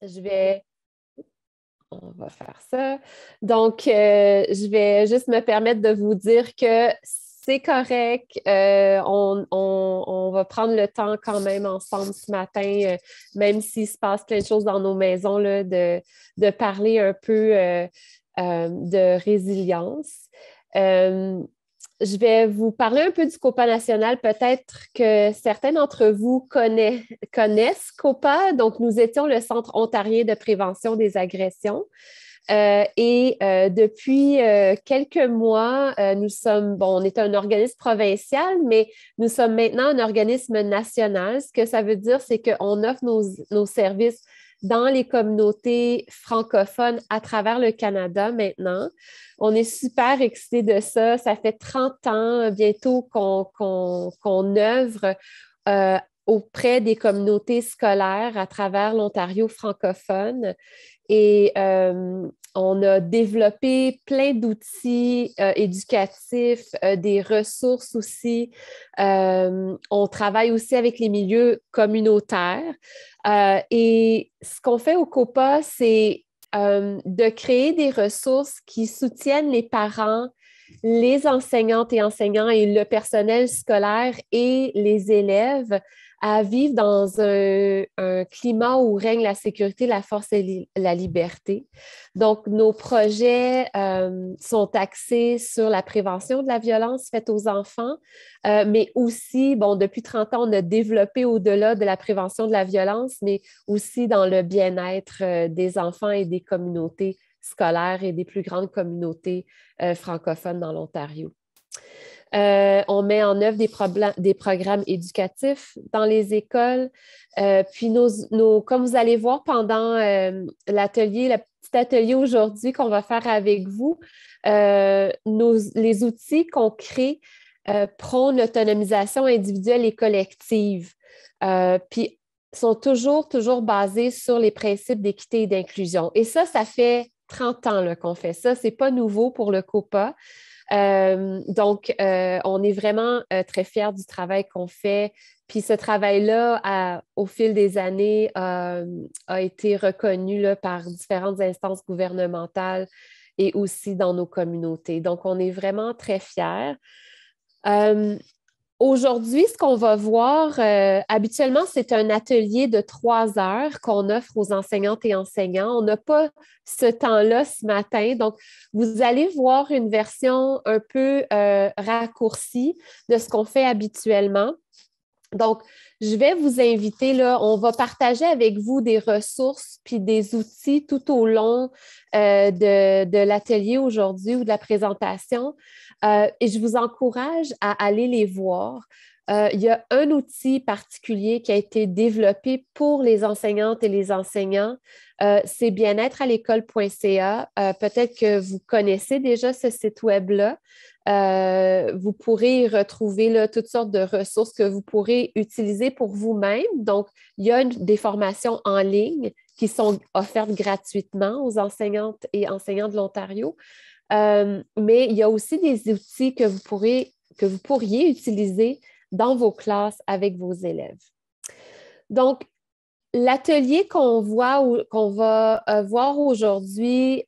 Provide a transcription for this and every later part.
Je vais, on va faire ça. Donc, je vais juste me permettre de vous dire que c'est correct. On va prendre le temps quand même ensemble ce matin, même s'il se passe plein de choses dans nos maisons, là, de parler un peu de résilience. Euh, je vais vous parler un peu du COPA national. Peut-être que certains d'entre vous connaissent COPA. Donc, nous étions le Centre ontarien de prévention des agressions. Depuis quelques mois, nous sommes, bon, on est un organisme provincial, mais nous sommes maintenant un organisme national. Ce que ça veut dire, c'est qu'on offre nos services dans les communautés francophones à travers le Canada maintenant. On est super excités de ça. Ça fait 30 ans bientôt qu'on œuvre auprès des communautés scolaires à travers l'Ontario francophone. Et on a développé plein d'outils éducatifs, des ressources aussi. On travaille aussi avec les milieux communautaires. Et ce qu'on fait au COPA, c'est de créer des ressources qui soutiennent les parents, les enseignantes et enseignants et le personnel scolaire et les élèves à vivre dans un climat où règne la sécurité, la force et la liberté. Donc, nos projets sont axés sur la prévention de la violence faite aux enfants, mais aussi, bon, depuis 30 ans, on a développé au-delà de la prévention de la violence, mais aussi dans le bien-être des enfants et des communautés scolaires et des plus grandes communautés francophones dans l'Ontario. On met en œuvre des programmes éducatifs dans les écoles. Puis, comme vous allez voir pendant l'atelier, le petit atelier aujourd'hui qu'on va faire avec vous, les outils qu'on crée prônent l'autonomisation individuelle et collective. Puis, sont toujours basés sur les principes d'équité et d'inclusion. Et ça fait 30 ans là, qu'on fait ça. Ce n'est pas nouveau pour le COPA. On est vraiment très fiers du travail qu'on fait. Puis ce travail-là, au fil des années, a été reconnu là, par différentes instances gouvernementales et aussi dans nos communautés. Donc, on est vraiment très fiers. Aujourd'hui, ce qu'on va voir, habituellement, c'est un atelier de 3 heures qu'on offre aux enseignantes et enseignants. On n'a pas ce temps-là ce matin. Donc, vous allez voir une version un peu raccourcie de ce qu'on fait habituellement. Donc, je vais vous inviter, là, on va partager avec vous des ressources puis des outils tout au long de l'atelier aujourd'hui ou de la présentation. Et je vous encourage à aller les voir. Il y a un outil particulier qui a été développé pour les enseignantes et les enseignants. C'est bien-être à l'école.ca. Peut-être que vous connaissez déjà ce site web-là. Vous pourrez y retrouver là, toutes sortes de ressources que vous pourrez utiliser pour vous-même. Donc, il y a des formations en ligne qui sont offertes gratuitement aux enseignantes et enseignants de l'Ontario. Mais il y a aussi des outils que vous pourriez utiliser dans vos classes avec vos élèves. Donc, l'atelier qu'on va voir aujourd'hui,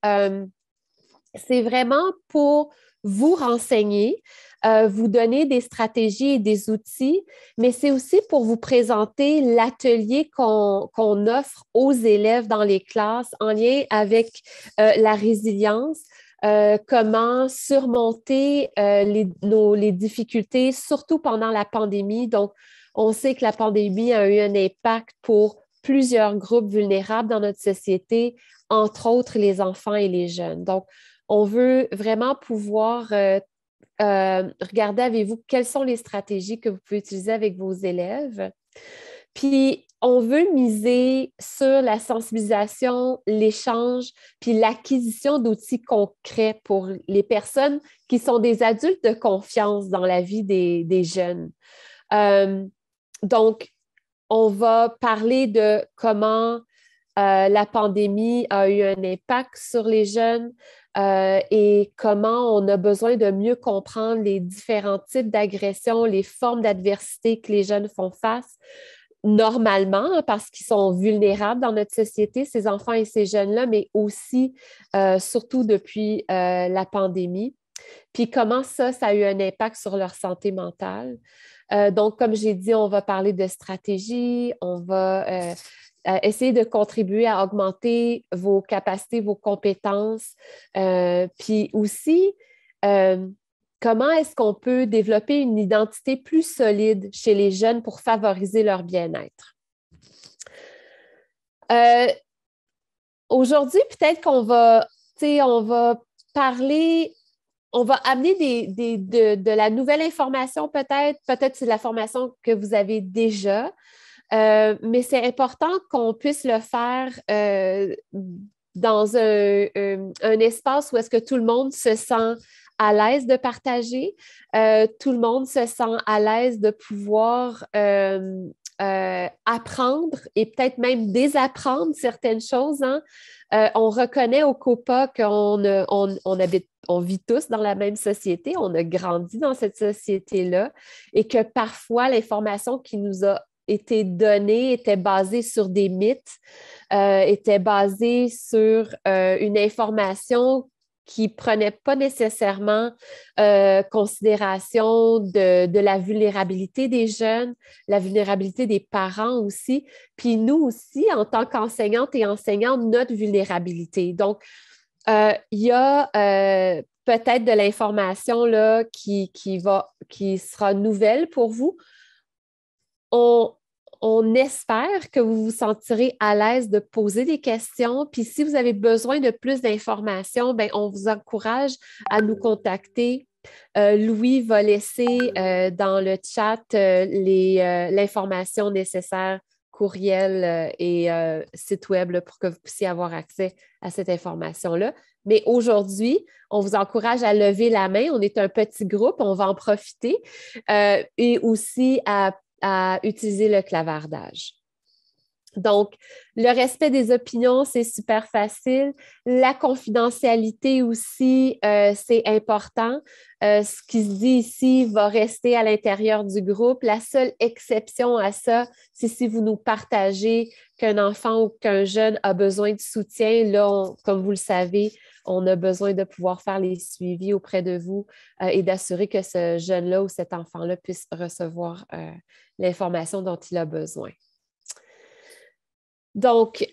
c'est vraiment pour vous renseigner, vous donner des stratégies et des outils, mais c'est aussi pour vous présenter l'atelier qu'on offre aux élèves dans les classes en lien avec la résilience, comment surmonter les difficultés, surtout pendant la pandémie. Donc, on sait que la pandémie a eu un impact pour plusieurs groupes vulnérables dans notre société, entre autres les enfants et les jeunes. Donc, on veut vraiment pouvoir regarder avec vous quelles sont les stratégies que vous pouvez utiliser avec vos élèves. Puis, on veut miser sur la sensibilisation, l'échange, puis l'acquisition d'outils concrets pour les personnes qui sont des adultes de confiance dans la vie des jeunes. Donc, on va parler de comment la pandémie a eu un impact sur les jeunes et comment on a besoin de mieux comprendre les différents types d'agressions, les formes d'adversité que les jeunes font face. normalement, parce qu'ils sont vulnérables dans notre société, ces enfants et ces jeunes-là, mais aussi, surtout depuis la pandémie. Puis comment ça a eu un impact sur leur santé mentale. Donc, comme j'ai dit, on va parler de stratégie, on va essayer de contribuer à augmenter vos capacités, vos compétences, puis aussi comment est-ce qu'on peut développer une identité plus solide chez les jeunes pour favoriser leur bien-être. Aujourd'hui, peut-être on va parler, on va amener de la nouvelle information peut-être c'est de la formation que vous avez déjà, mais c'est important qu'on puisse le faire dans un espace où est-ce que tout le monde se sent à l'aise de partager, tout le monde se sent à l'aise de pouvoir apprendre et peut-être même désapprendre certaines choses. Hein. On reconnaît au COPA on vit tous dans la même société, on a grandi dans cette société-là et que parfois l'information qui nous a été donnée était basée sur des mythes, était basée sur une information qui ne prenait pas nécessairement considération de la vulnérabilité des jeunes, la vulnérabilité des parents aussi, puis nous aussi, en tant qu'enseignantes et enseignants, notre vulnérabilité. Donc, il y a peut-être de l'information là, qui sera nouvelle pour vous. On espère que vous vous sentirez à l'aise de poser des questions. Puis si vous avez besoin de plus d'informations, bien, on vous encourage à nous contacter. Louis va laisser dans le chat l'information nécessaire, courriel et site web là, pour que vous puissiez avoir accès à cette information-là. Mais aujourd'hui, on vous encourage à lever la main. On est un petit groupe, on va en profiter et aussi à utiliser le clavardage. Donc, le respect des opinions, c'est super facile. La confidentialité aussi, c'est important. Ce qui se dit ici va rester à l'intérieur du groupe. La seule exception à ça, c'est si vous nous partagez qu'un enfant ou qu'un jeune a besoin de soutien. Là, comme vous le savez, on a besoin de pouvoir faire les suivis auprès de vous et d'assurer que ce jeune-là ou cet enfant-là puisse recevoir l'information dont il a besoin. Donc,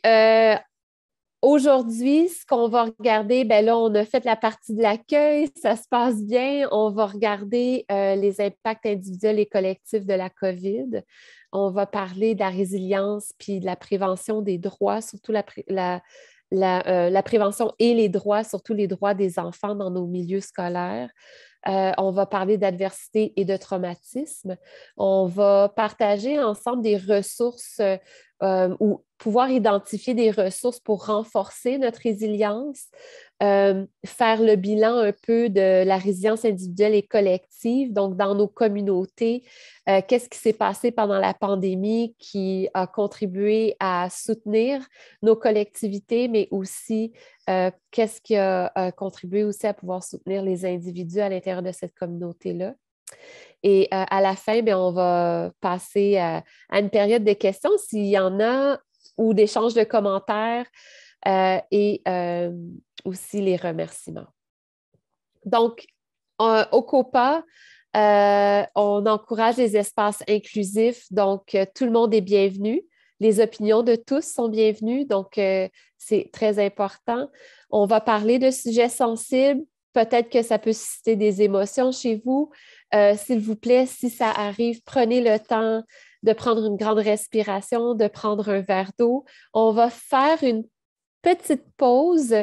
aujourd'hui, ce qu'on va regarder, bien là, on a fait la partie de l'accueil, ça se passe bien. On va regarder les impacts individuels et collectifs de la COVID. On va parler de la résilience puis de la prévention des droits, surtout la prévention et les droits, surtout les droits des enfants dans nos milieux scolaires. On va parler d'adversité et de traumatisme. On va partager ensemble des ressources ou pouvoir identifier des ressources pour renforcer notre résilience, faire le bilan un peu de la résilience individuelle et collective, donc dans nos communautés, qu'est-ce qui s'est passé pendant la pandémie qui a contribué à soutenir nos collectivités, mais aussi qu'est-ce qui a contribué aussi à pouvoir soutenir les individus à l'intérieur de cette communauté-là. Et à la fin, bien, on va passer à une période de questions s'il y en a ou d'échanges de commentaires et aussi les remerciements. Donc, au COPA, on encourage les espaces inclusifs, donc tout le monde est bienvenu. Les opinions de tous sont bienvenues, donc c'est très important. On va parler de sujets sensibles. Peut-être que ça peut susciter des émotions chez vous. S'il vous plaît, si ça arrive, prenez le temps de prendre une grande respiration, de prendre un verre d'eau. On va faire une petite pause.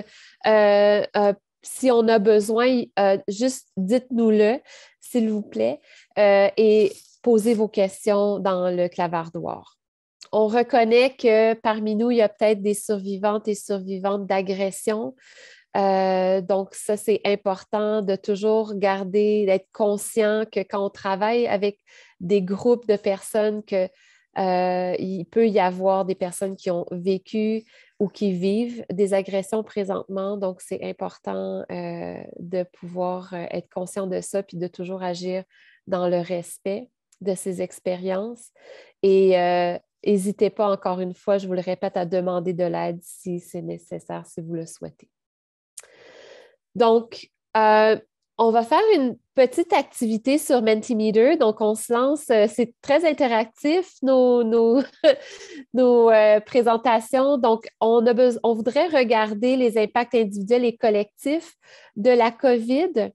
Si on a besoin, juste dites-nous-le, s'il vous plaît, et posez vos questions dans le clavardoir. On reconnaît que parmi nous, il y a peut-être des survivantes et survivantes d'agressions. Donc, ça, c'est important de toujours garder, d'être conscient que quand on travaille avec des groupes de personnes, il peut y avoir des personnes qui ont vécu ou qui vivent des agressions présentement. Donc, c'est important de pouvoir être conscient de ça puis de toujours agir dans le respect de ces expériences. Et n'hésitez pas, encore une fois, je vous le répète, à demander de l'aide si c'est nécessaire, si vous le souhaitez. Donc, on va faire une petite activité sur Mentimeter. Donc, on se lance, c'est très interactif, nos présentations. Donc, on voudrait regarder les impacts individuels et collectifs de la COVID.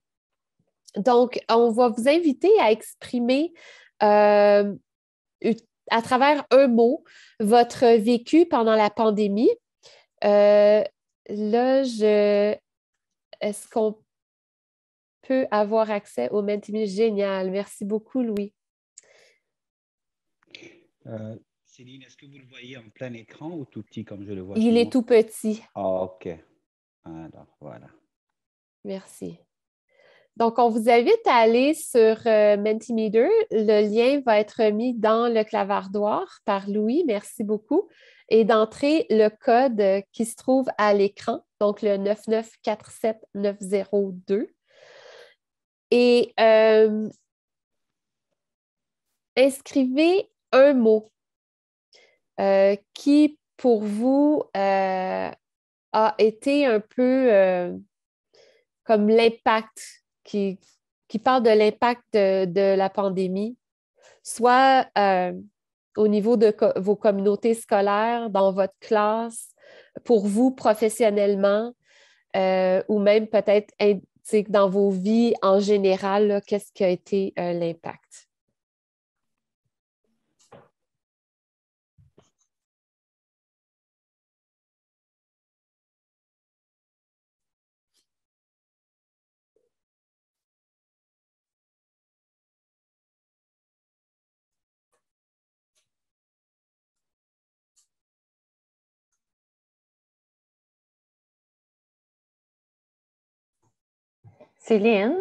Donc, on va vous inviter à exprimer à travers un mot votre vécu pendant la pandémie. Est-ce qu'on peut avoir accès au Mentimeter? Génial. Merci beaucoup, Louis. Céline, est-ce que vous le voyez en plein écran ou tout petit comme je le vois? Il est tout petit. Ah, OK. Alors, voilà. Merci. Donc, on vous invite à aller sur Mentimeter. Le lien va être mis dans le clavardoir par Louis. Merci beaucoup. Et d'entrer le code qui se trouve à l'écran, donc le 9947902. Et inscrivez un mot qui, pour vous, a été un peu comme l'impact, qui parle de l'impact de la pandémie, soit au niveau de vos communautés scolaires, dans votre classe, pour vous professionnellement, ou même peut-être dans vos vies en général, qu'est-ce qui a été l'impact? Céline?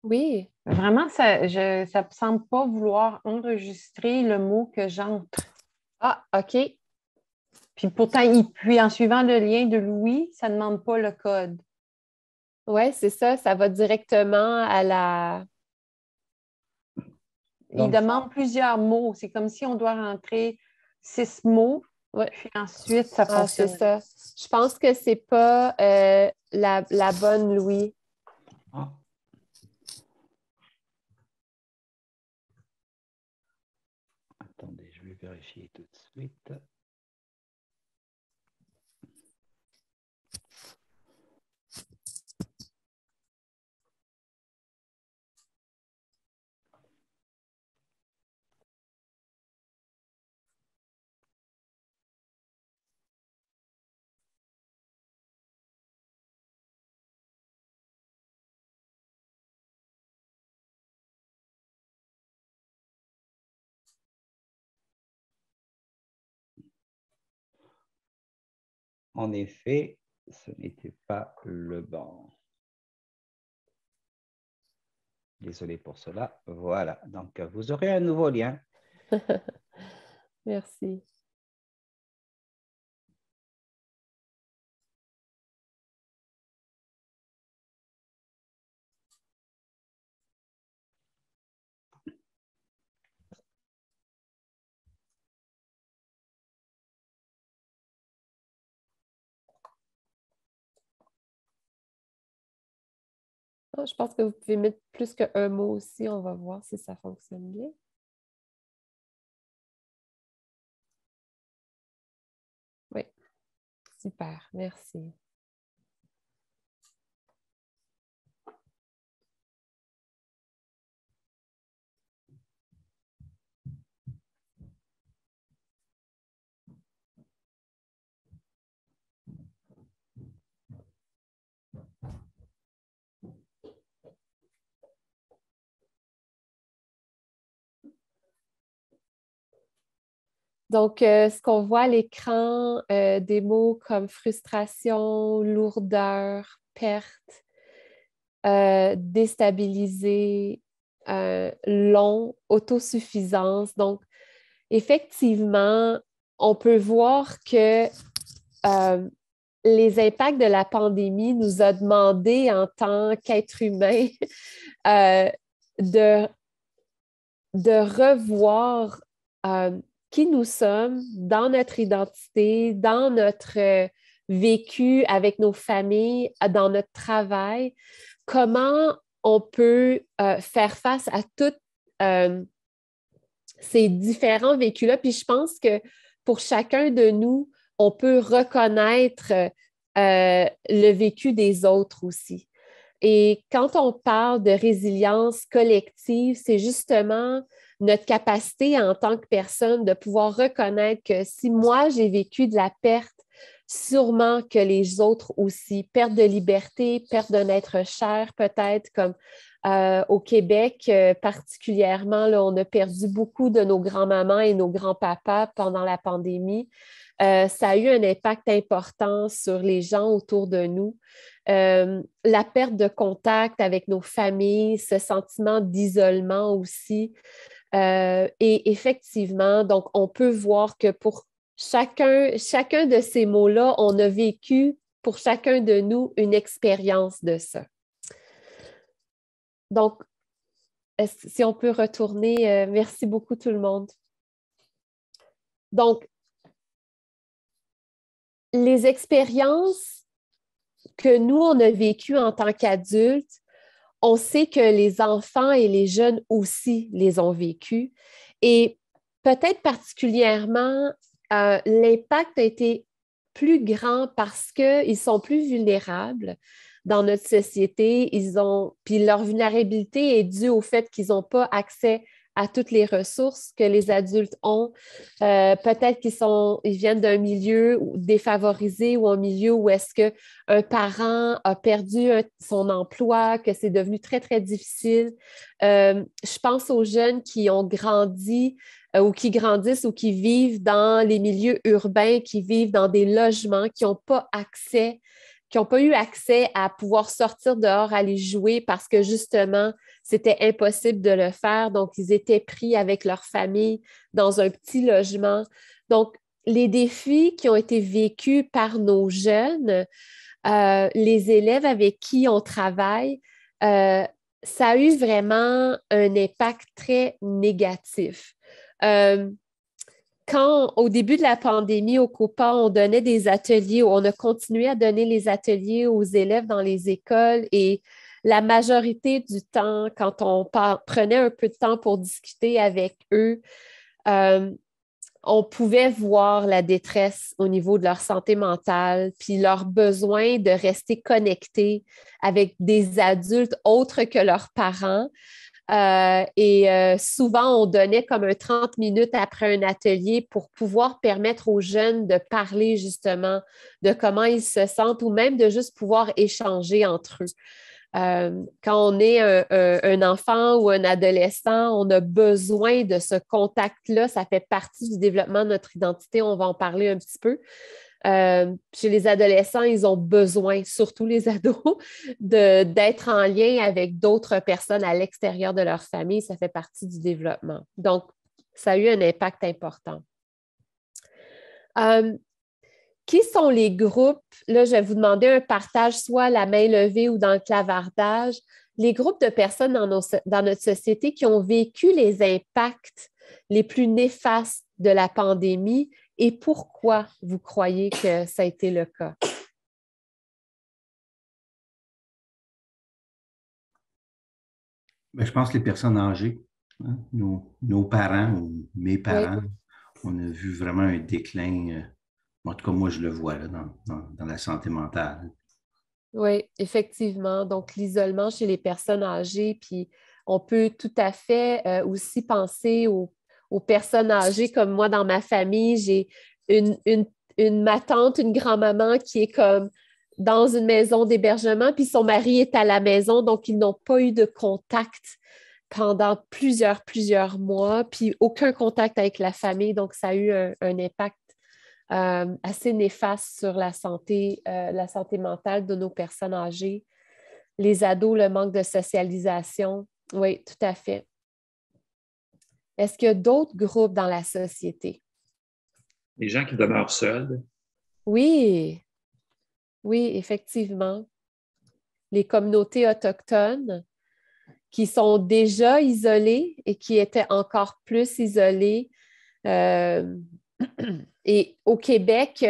Oui. Vraiment, ça ne semble pas vouloir enregistrer le mot que j'entre. Ah, OK. Puis pourtant, puis en suivant le lien de Louis, ça ne demande pas le code. Oui, c'est ça. Ça va directement à la... Il demande plusieurs mots. C'est comme si on doit rentrer 6 mots, puis ensuite, ça fonctionne. C'est ça. Je pense que ce n'est pas la bonne, Louis. Ah. Attendez, je vais vérifier tout de suite. En effet, ce n'était pas le bon. Désolé pour cela. Voilà. Donc, vous aurez un nouveau lien. Merci. Je pense que vous pouvez mettre plus qu'un mot aussi. On va voir si ça fonctionne bien. Oui, super, merci. Donc, ce qu'on voit à l'écran, des mots comme frustration, lourdeur, perte, déstabilisé, long, autosuffisance. Donc, effectivement, on peut voir que les impacts de la pandémie nous a demandé en tant qu'être humain de revoir qui nous sommes, dans notre identité, dans notre vécu avec nos familles, dans notre travail, comment on peut faire face à tous ces différents vécus-là. Puis je pense que pour chacun de nous, on peut reconnaître le vécu des autres aussi. Et quand on parle de résilience collective, c'est justement notre capacité en tant que personne de pouvoir reconnaître que si moi, j'ai vécu de la perte, sûrement que les autres aussi, perte de liberté, perte d'un être cher peut-être, comme au Québec particulièrement, là, on a perdu beaucoup de nos grands-mamans et nos grands-papas pendant la pandémie. Ça a eu un impact important sur les gens autour de nous. La perte de contact avec nos familles, ce sentiment d'isolement aussi. Et effectivement, donc, on peut voir que pour chacun de ces mots-là, on a vécu pour chacun de nous une expérience de ça. Donc, si on peut retourner, merci beaucoup tout le monde. Donc, les expériences que nous, on a vécues en tant qu'adultes, on sait que les enfants et les jeunes aussi les ont vécues. Et peut-être particulièrement, l'impact a été plus grand parce qu'ils sont plus vulnérables dans notre société. Puis leur vulnérabilité est due au fait qu'ils n'ont pas accès à toutes les ressources que les adultes ont. Peut-être qu'ils viennent d'un milieu défavorisé ou un milieu où est-ce qu'un parent a perdu son emploi, que c'est devenu très, très difficile. Je pense aux jeunes qui ont grandi ou qui grandissent ou qui vivent dans les milieux urbains, qui vivent dans des logements, qui n'ont pas eu accès à pouvoir sortir dehors, aller jouer parce que justement, c'était impossible de le faire. Donc, ils étaient pris avec leur famille dans un petit logement. Donc, les défis qui ont été vécus par nos jeunes, les élèves avec qui on travaille, ça a eu vraiment un impact très négatif. Quand, au début de la pandémie, au COPA, on donnait des ateliers, on a continué à donner les ateliers aux élèves dans les écoles et la majorité du temps, quand on prenait un peu de temps pour discuter avec eux, on pouvait voir la détresse au niveau de leur santé mentale, puis leur besoin de rester connectés avec des adultes autres que leurs parents. Souvent, on donnait comme un 30 minutes après un atelier pour pouvoir permettre aux jeunes de parler justement de comment ils se sentent ou même de juste pouvoir échanger entre eux. Quand on est un enfant ou un adolescent, on a besoin de ce contact-là. Ça fait partie du développement de notre identité. On va en parler un petit peu. Chez les adolescents, ils ont besoin, surtout les ados, d'être en lien avec d'autres personnes à l'extérieur de leur famille. Ça fait partie du développement. Donc, ça a eu un impact important. Qui sont les groupes? Là, je vais vous demander un partage, soit à la main levée ou dans le clavardage. Les groupes de personnes dans notre société qui ont vécu les impacts les plus néfastes de la pandémie et pourquoi vous croyez que ça a été le cas? Bien, je pense que les personnes âgées, hein, nos parents ou mes parents, oui. On a vu vraiment un déclin. En tout cas, moi, je le vois là, dans la santé mentale. Oui, effectivement. Donc, l'isolement chez les personnes âgées, puis on peut tout à fait aussi penser aux personnes âgées comme moi dans ma famille. J'ai ma tante, une grand-maman qui est comme dans une maison d'hébergement, puis son mari est à la maison, donc ils n'ont pas eu de contact pendant plusieurs mois, puis aucun contact avec la famille. Donc, ça a eu un impact assez néfaste sur la santé mentale de nos personnes âgées. Les ados, le manque de socialisation. Oui, tout à fait. Est-ce qu'il y a d'autres groupes dans la société? Les gens qui demeurent seuls. Oui, effectivement. Les communautés autochtones qui sont déjà isolées et qui étaient encore plus isolées Et au Québec,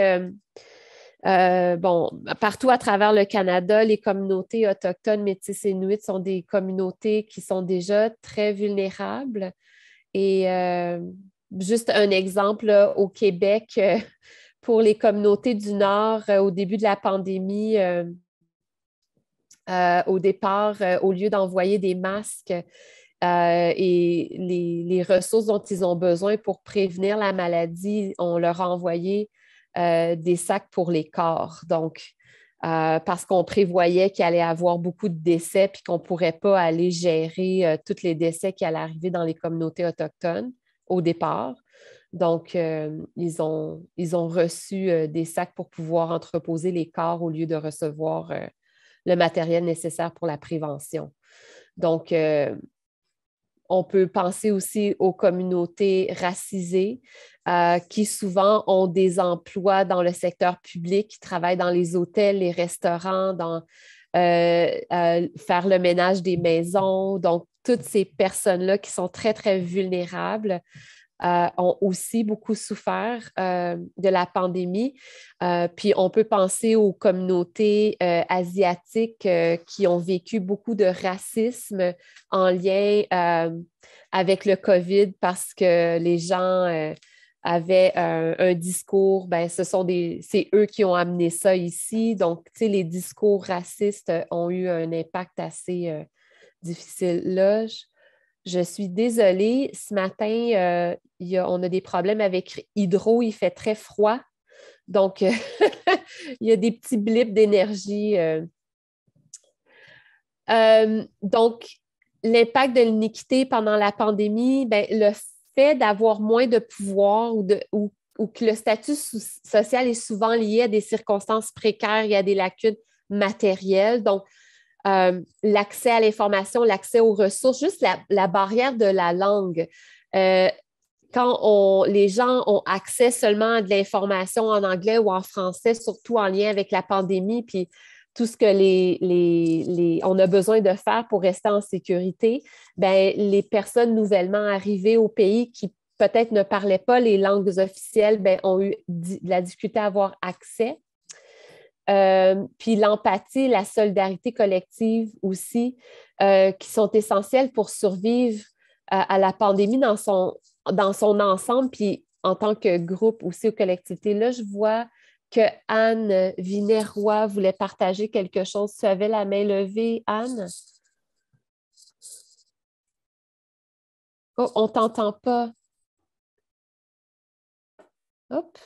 partout à travers le Canada, les communautés autochtones, métis et inuits sont des communautés qui sont déjà très vulnérables. Et juste un exemple, là, au Québec, pour les communautés du Nord, au début de la pandémie, au départ, au lieu d'envoyer des masques et les ressources dont ils ont besoin pour prévenir la maladie, on leur a envoyé des sacs pour les corps. Donc, parce qu'on prévoyait qu'il allait y avoir beaucoup de décès puis qu'on ne pourrait pas aller gérer tous les décès qui allaient arriver dans les communautés autochtones au départ. Donc, ils ont reçu des sacs pour pouvoir entreposer les corps au lieu de recevoir le matériel nécessaire pour la prévention. Donc, on peut penser aussi aux communautés racisées qui souvent ont des emplois dans le secteur public, qui travaillent dans les hôtels, les restaurants, dans faire le ménage des maisons. Donc, toutes ces personnes-là qui sont très, très vulnérables ont aussi beaucoup souffert de la pandémie. Puis on peut penser aux communautés asiatiques qui ont vécu beaucoup de racisme en lien avec le COVID parce que les gens avaient un discours, c'est eux qui ont amené ça ici. Donc, tu sais, les discours racistes ont eu un impact assez difficile là. Je suis désolée, ce matin, on a des problèmes avec Hydro, il fait très froid. Donc, il y a des petits blips d'énergie. Donc, l'impact de l'iniquité pendant la pandémie, le fait d'avoir moins de pouvoir ou que le statut social est souvent lié à des circonstances précaires et à des lacunes matérielles. Donc, l'accès à l'information, l'accès aux ressources, juste la barrière de la langue. Quand les gens ont accès seulement à de l'information en anglais ou en français, surtout en lien avec la pandémie, puis tout ce que on a besoin de faire pour rester en sécurité, les personnes nouvellement arrivées au pays qui peut-être ne parlaient pas les langues officielles, ont eu de la difficulté à avoir accès. Puis l'empathie, la solidarité collective aussi, qui sont essentielles pour survivre à la pandémie dans son ensemble, puis en tant que groupe aussi aux collectivités. Là, je vois que Anne Vinet-Roy voulait partager quelque chose. Tu avais la main levée, Anne? Oh, on ne t'entend pas. Hop.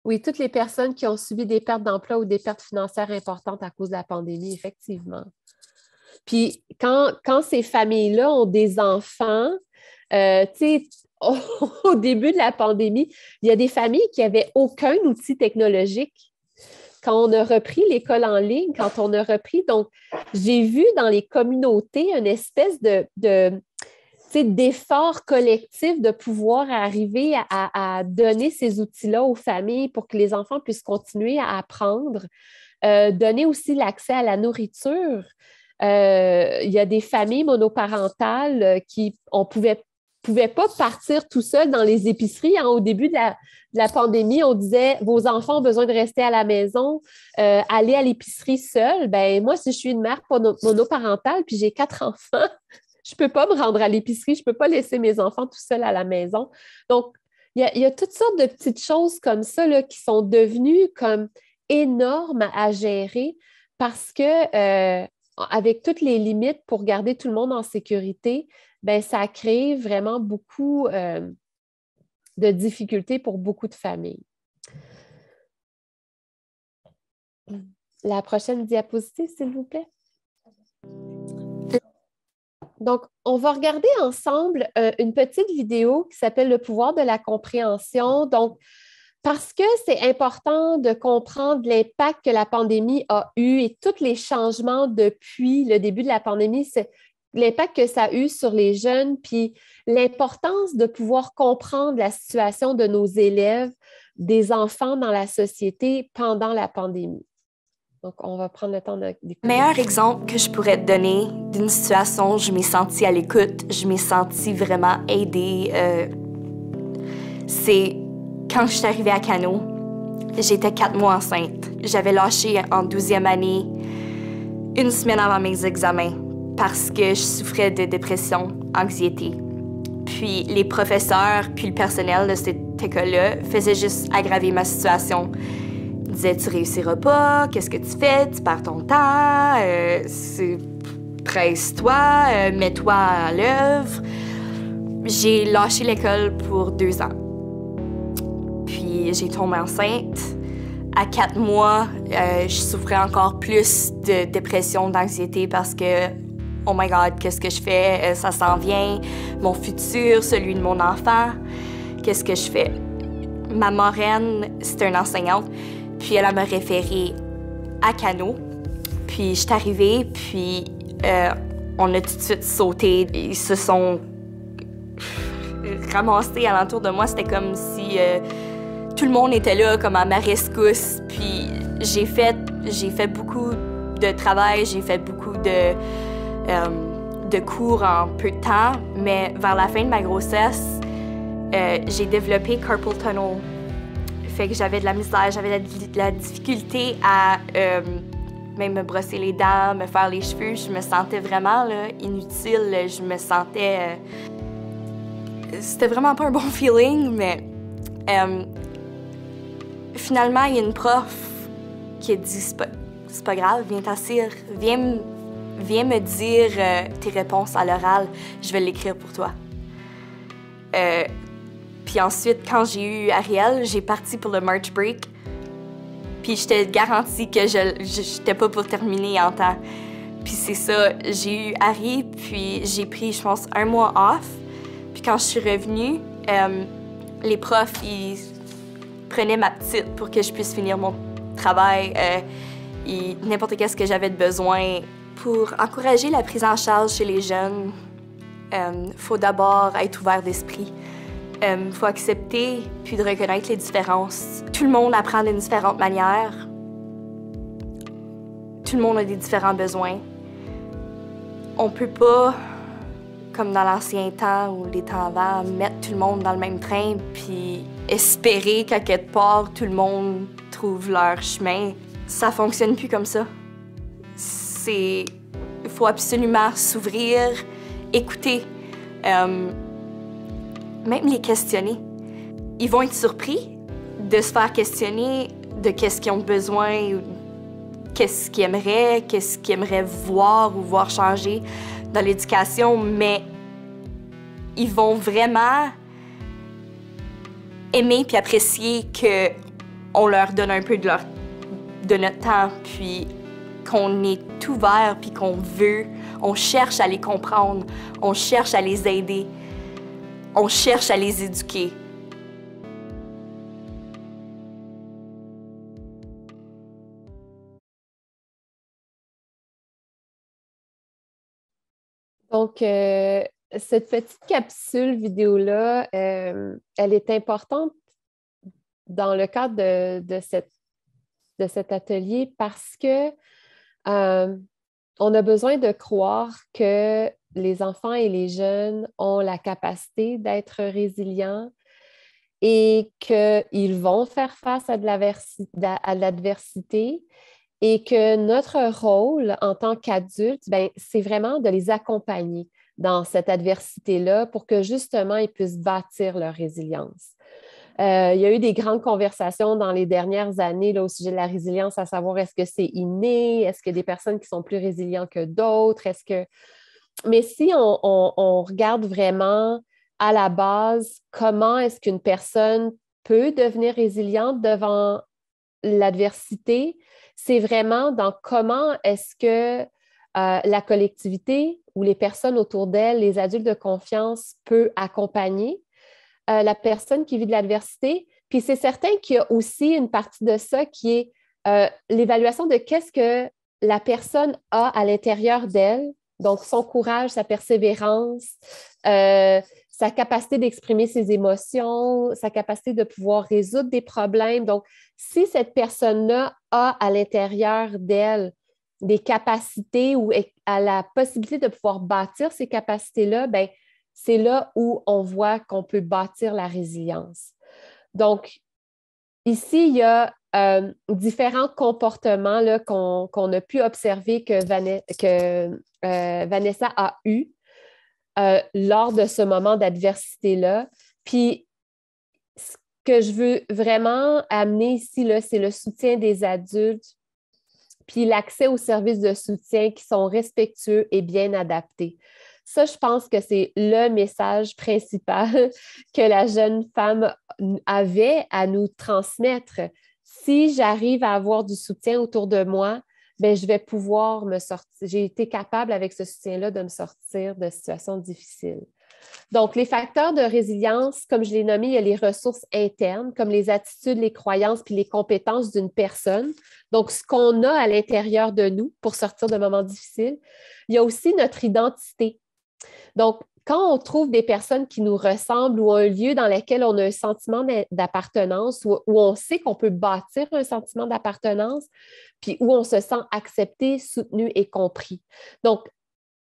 Oui, toutes les personnes qui ont subi des pertes d'emploi ou des pertes financières importantes à cause de la pandémie, effectivement. Puis quand ces familles-là ont des enfants, tu sais, au début de la pandémie, il y a des familles qui n'avaient aucun outil technologique. Quand on a repris l'école en ligne, quand on a repris, donc j'ai vu dans les communautés une espèce d'effort collectif de pouvoir arriver à donner ces outils-là aux familles pour que les enfants puissent continuer à apprendre, donner aussi l'accès à la nourriture. Il y a des familles monoparentales qui ne pouvaient pas partir tout seuls dans les épiceries. Hein. Au début de la pandémie, on disait « Vos enfants ont besoin de rester à la maison, aller à l'épicerie seul. » Moi, si je suis une mère monoparentale puis j'ai 4 enfants, je ne peux pas me rendre à l'épicerie, je ne peux pas laisser mes enfants tout seuls à la maison. Donc, il y a toutes sortes de petites choses comme ça là, qui sont devenues comme énormes à gérer parce que avec toutes les limites pour garder tout le monde en sécurité, ça crée vraiment beaucoup de difficultés pour beaucoup de familles. La prochaine diapositive, s'il vous plaît. Donc, on va regarder ensemble une petite vidéo qui s'appelle « Le pouvoir de la compréhension ». Donc, parce que c'est important de comprendre l'impact que la pandémie a eu et tous les changements depuis le début de la pandémie, c'est l'impact que ça a eu sur les jeunes, puis l'importance de pouvoir comprendre la situation de nos élèves, des enfants dans la société pendant la pandémie. Donc, on va prendre le temps d'écouter. Meilleur exemple que je pourrais te donner d'une situation où je m'ai sentie à l'écoute, je m'ai sentie vraiment aidée, c'est quand je suis arrivée à Kano. J'étais 4 mois enceinte. J'avais lâché en 12e année, une semaine avant mes examens, parce que je souffrais de dépression, anxiété. Puis les professeurs, puis le personnel de cette école-là faisaient juste aggraver ma situation. Ils disaient « Tu réussiras pas, qu'est-ce que tu fais? Tu perds ton temps, presse-toi, mets-toi à l'œuvre. » J'ai lâché l'école pour 2 ans. Puis j'ai tombé enceinte. À 4 mois, je souffrais encore plus de dépression, d'anxiété parce que « Oh my God, qu'est-ce que je fais? Ça s'en vient. Mon futur, celui de mon enfant. Qu'est-ce que je fais? » Ma marraine, c'était une enseignante. Puis elle m'a référée à Kano. Puis je suis arrivée, puis on a tout de suite sauté. Ils se sont ramassés alentour de moi. C'était comme si tout le monde était là, comme à ma rescousse. Puis j'ai fait beaucoup de travail, j'ai fait beaucoup de cours en peu de temps. Mais vers la fin de ma grossesse, j'ai développé carpal tunnel. Fait que j'avais de la misère, j'avais de la difficulté à même me brosser les dents, me faire les cheveux. Je me sentais vraiment là, inutile. Je me sentais... C'était vraiment pas un bon feeling, mais finalement, il y a une prof qui a dit c'est pas grave, viens t'asseoir, viens me dire tes réponses à l'oral, je vais l'écrire pour toi. Puis ensuite, quand j'ai eu Ariel, j'ai parti pour le March Break. Puis je te garantis que je n'étais pas pour terminer en temps. Puis c'est ça, j'ai eu Harry, puis j'ai pris, je pense, 1 mois off. Puis quand je suis revenue, les profs, ils prenaient ma petite pour que je puisse finir mon travail. N'importe qu'est-ce que j'avais de besoin. Pour encourager la prise en charge chez les jeunes, faut d'abord être ouvert d'esprit. Faut accepter puis de reconnaître les différences. Tout le monde apprend d'une différente manière. Tout le monde a des différents besoins. On peut pas, comme dans l'ancien temps ou les temps avant, mettre tout le monde dans le même train puis espérer qu'à quelque part, tout le monde trouve leur chemin. Ça fonctionne plus comme ça. Il faut absolument s'ouvrir, écouter. Même les questionner. Ils vont être surpris de se faire questionner de qu'est-ce qu'ils ont besoin, qu'est-ce qu'ils aimeraient voir ou voir changer dans l'éducation, mais ils vont vraiment aimer puis apprécier qu'on leur donne un peu de notre temps, puis qu'on est ouvert puis on cherche à les comprendre, on cherche à les aider. On cherche à les éduquer. Donc, cette petite capsule vidéo-là, elle est importante dans le cadre de cet atelier parce que on a besoin de croire que les enfants et les jeunes ont la capacité d'être résilients et qu'ils vont faire face à l'adversité et que notre rôle en tant qu'adultes, c'est vraiment de les accompagner dans cette adversité-là pour que justement ils puissent bâtir leur résilience. Il y a eu des grandes conversations dans les dernières années là, au sujet de la résilience, à savoir est-ce que c'est inné, est-ce qu'il y a des personnes qui sont plus résilientes que d'autres, Mais si on regarde vraiment à la base comment est-ce qu'une personne peut devenir résiliente devant l'adversité, c'est vraiment dans comment est-ce que la collectivité ou les personnes autour d'elle, les adultes de confiance, peut accompagner la personne qui vit de l'adversité. Puis c'est certain qu'il y a aussi une partie de ça qui est l'évaluation de qu'est-ce que la personne a à l'intérieur d'elle. Donc, son courage, sa persévérance, sa capacité d'exprimer ses émotions, sa capacité de pouvoir résoudre des problèmes. Donc, si cette personne-là a à l'intérieur d'elle des capacités ou a la possibilité de pouvoir bâtir ces capacités-là, bien, c'est là où on voit qu'on peut bâtir la résilience. Donc, ici, il y a différents comportements là, qu'on a pu observer que Vanessa a eu lors de ce moment d'adversité-là. Puis, ce que je veux vraiment amener ici, là, c'est le soutien des adultes, puis l'accès aux services de soutien qui sont respectueux et bien adaptés. Ça, je pense que c'est le message principal que la jeune femme avait à nous transmettre. Si j'arrive à avoir du soutien autour de moi, bien, je vais pouvoir me sortir. J'ai été capable avec ce soutien-là de me sortir de situations difficiles. Donc, les facteurs de résilience, comme je l'ai nommé, il y a les ressources internes, comme les attitudes, les croyances puis les compétences d'une personne. Donc, ce qu'on a à l'intérieur de nous pour sortir de moments difficiles. Il y a aussi notre identité. Donc, quand on trouve des personnes qui nous ressemblent ou un lieu dans lequel on a un sentiment d'appartenance, où on sait qu'on peut bâtir un sentiment d'appartenance, puis où on se sent accepté, soutenu et compris. Donc,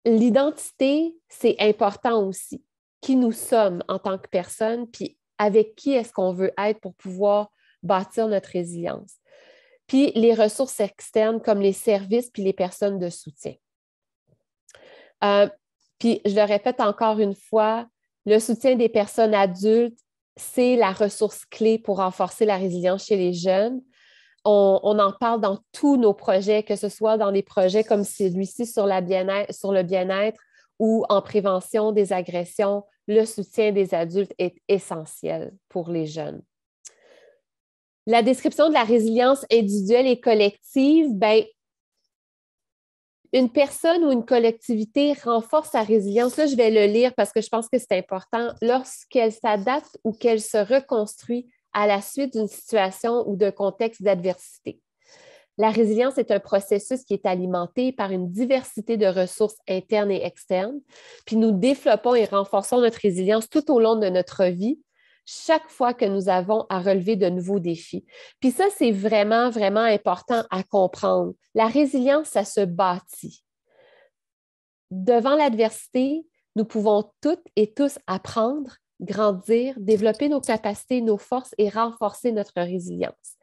l'identité, c'est important aussi. Qui nous sommes en tant que personne, puis avec qui est-ce qu'on veut être pour pouvoir bâtir notre résilience. Puis les ressources externes comme les services puis les personnes de soutien. Puis je le répète encore une fois, le soutien des personnes adultes, c'est la ressource clé pour renforcer la résilience chez les jeunes. On en parle dans tous nos projets, que ce soit dans des projets comme celui-ci sur le bien-être ou en prévention des agressions, le soutien des adultes est essentiel pour les jeunes. La description de la résilience individuelle et collective, bien, une personne ou une collectivité renforce sa résilience. Là, je vais le lire parce que je pense que c'est important. Lorsqu'elle s'adapte ou qu'elle se reconstruit à la suite d'une situation ou d'un contexte d'adversité. La résilience est un processus qui est alimenté par une diversité de ressources internes et externes. Puis nous développons et renforçons notre résilience tout au long de notre vie, chaque fois que nous avons à relever de nouveaux défis. Puis ça, c'est vraiment, vraiment important à comprendre. La résilience, ça se bâtit. Devant l'adversité, nous pouvons toutes et tous apprendre, grandir, développer nos capacités, nos forces et renforcer notre résilience.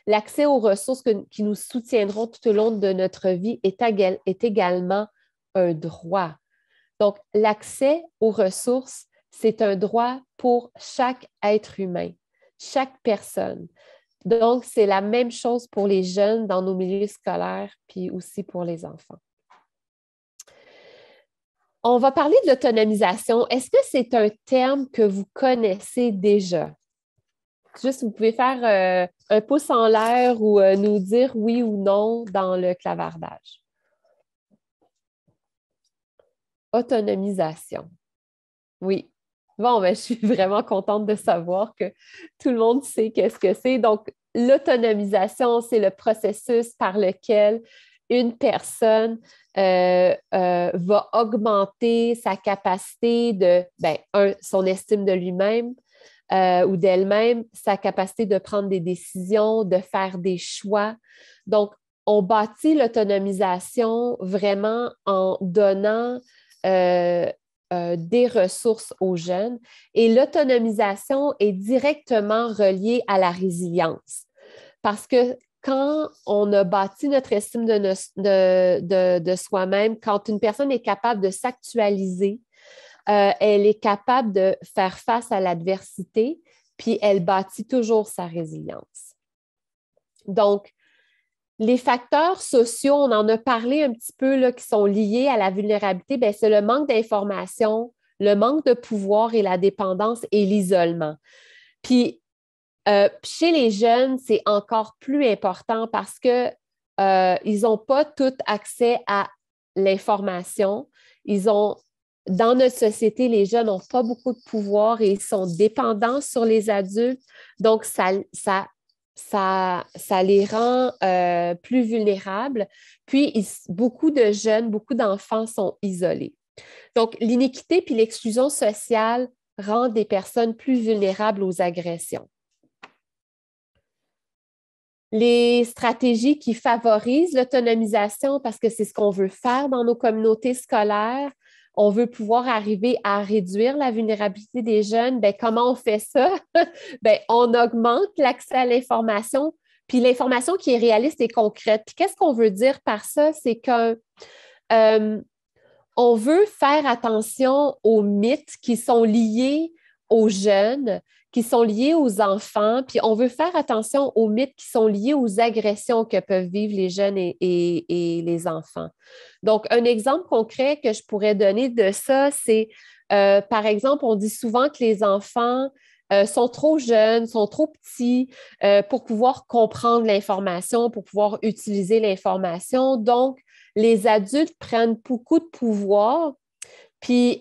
L'accès aux ressources qui nous soutiendront tout au long de notre vie est également un droit. Donc, l'accès aux ressources, c'est un droit pour chaque être humain, chaque personne. Donc, c'est la même chose pour les jeunes dans nos milieux scolaires, puis aussi pour les enfants. On va parler de l'autonomisation. Est-ce que c'est un terme que vous connaissez déjà? Juste, vous pouvez faire un pouce en l'air ou nous dire oui ou non dans le clavardage. Autonomisation. Oui. Bon, ben, je suis vraiment contente de savoir que tout le monde sait qu'est-ce que c'est. Donc, l'autonomisation, c'est le processus par lequel une personne va augmenter sa capacité de, son estime de lui-même, ou d'elle-même, sa capacité de prendre des décisions, de faire des choix. Donc, on bâtit l'autonomisation vraiment en donnant des ressources aux jeunes. Et l'autonomisation est directement reliée à la résilience. Parce que quand on a bâti notre estime de soi-même, quand une personne est capable de s'actualiser, elle est capable de faire face à l'adversité, puis elle bâtit toujours sa résilience. Donc, les facteurs sociaux, on en a parlé un petit peu, là, qui sont liés à la vulnérabilité, bien, c'est le manque d'information, le manque de pouvoir et la dépendance et l'isolement. Puis, chez les jeunes, c'est encore plus important parce qu'ils n'ont pas tout accès à l'information. Dans notre société, les jeunes n'ont pas beaucoup de pouvoir et ils sont dépendants sur les adultes. Donc, ça les rend plus vulnérables. Puis, beaucoup de jeunes, beaucoup d'enfants sont isolés. Donc, l'iniquité puis l'exclusion sociale rendent les personnes plus vulnérables aux agressions. Les stratégies qui favorisent l'autonomisation, parce que c'est ce qu'on veut faire dans nos communautés scolaires, on veut pouvoir arriver à réduire la vulnérabilité des jeunes. Bien, comment on fait ça? Bien, on augmente l'accès à l'information, puis l'information qui est réaliste et concrète. Puis qu'est-ce qu'on veut dire par ça? C'est qu'on veut faire attention aux mythes qui sont liés aux jeunes, qui sont liés aux enfants, puis on veut faire attention aux mythes qui sont liés aux agressions que peuvent vivre les jeunes et les enfants. Donc, un exemple concret que je pourrais donner de ça, c'est, par exemple, on dit souvent que les enfants sont trop jeunes, sont trop petits pour pouvoir comprendre l'information, pour pouvoir utiliser l'information. Donc, les adultes prennent beaucoup de pouvoir, puis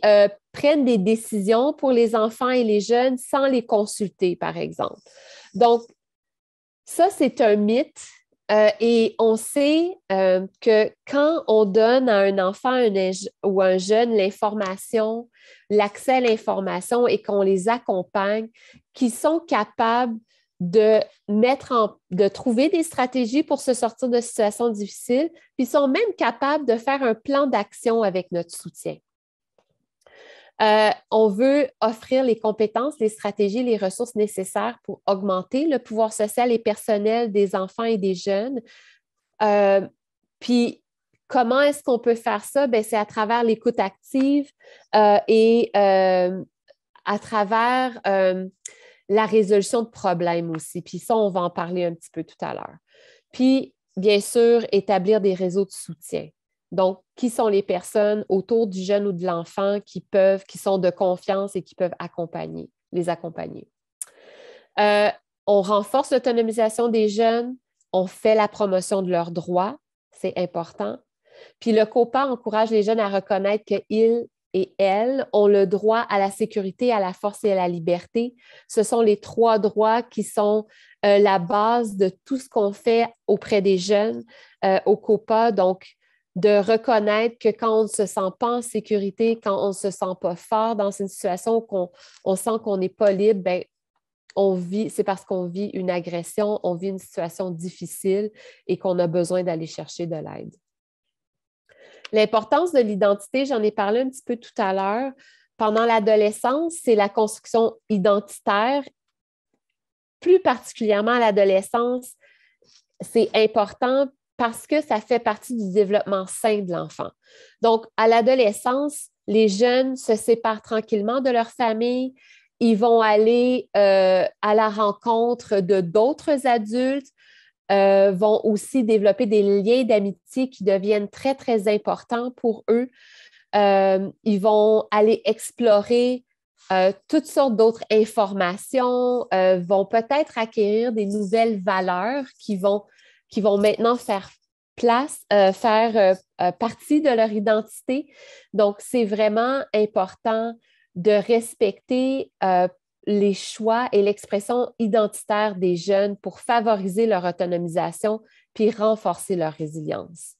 prennent des décisions pour les enfants et les jeunes sans les consulter, par exemple. Donc, ça, c'est un mythe et on sait que quand on donne à un enfant ou un jeune l'information, l'accès à l'information et qu'on les accompagne, qu'ils sont capables de trouver des stratégies pour se sortir de situations difficiles, puis ils sont même capables de faire un plan d'action avec notre soutien. On veut offrir les compétences, les stratégies, les ressources nécessaires pour augmenter le pouvoir social et personnel des enfants et des jeunes. Puis, comment est-ce qu'on peut faire ça? Bien, c'est à travers l'écoute active et à travers la résolution de problèmes aussi. Puis ça, on va en parler un petit peu tout à l'heure. Puis, bien sûr, établir des réseaux de soutien. Donc, qui sont les personnes autour du jeune ou de l'enfant qui sont de confiance et qui peuvent les accompagner. On renforce l'autonomisation des jeunes, on fait la promotion de leurs droits, c'est important. Puis le COPA encourage les jeunes à reconnaître qu'ils et elles ont le droit à la sécurité, à la force et à la liberté. Ce sont les 3 droits qui sont la base de tout ce qu'on fait auprès des jeunes au COPA. Donc, de reconnaître que quand on ne se sent pas en sécurité, quand on ne se sent pas fort dans une situation où on sent qu'on n'est pas libre, bien, c'est parce qu'on vit une agression, on vit une situation difficile et qu'on a besoin d'aller chercher de l'aide. L'importance de l'identité, j'en ai parlé un petit peu tout à l'heure. Pendant l'adolescence, c'est la construction identitaire. Plus particulièrement à l'adolescence, c'est important parce que ça fait partie du développement sain de l'enfant. Donc, à l'adolescence, les jeunes se séparent tranquillement de leur famille. Ils vont aller à la rencontre de d'autres adultes, vont aussi développer des liens d'amitié qui deviennent très, très importants pour eux. Ils vont aller explorer toutes sortes d'autres informations, vont peut-être acquérir des nouvelles valeurs qui vont maintenant faire partie de leur identité. Donc, c'est vraiment important de respecter les choix et l'expression identitaire des jeunes pour favoriser leur autonomisation puis renforcer leur résilience.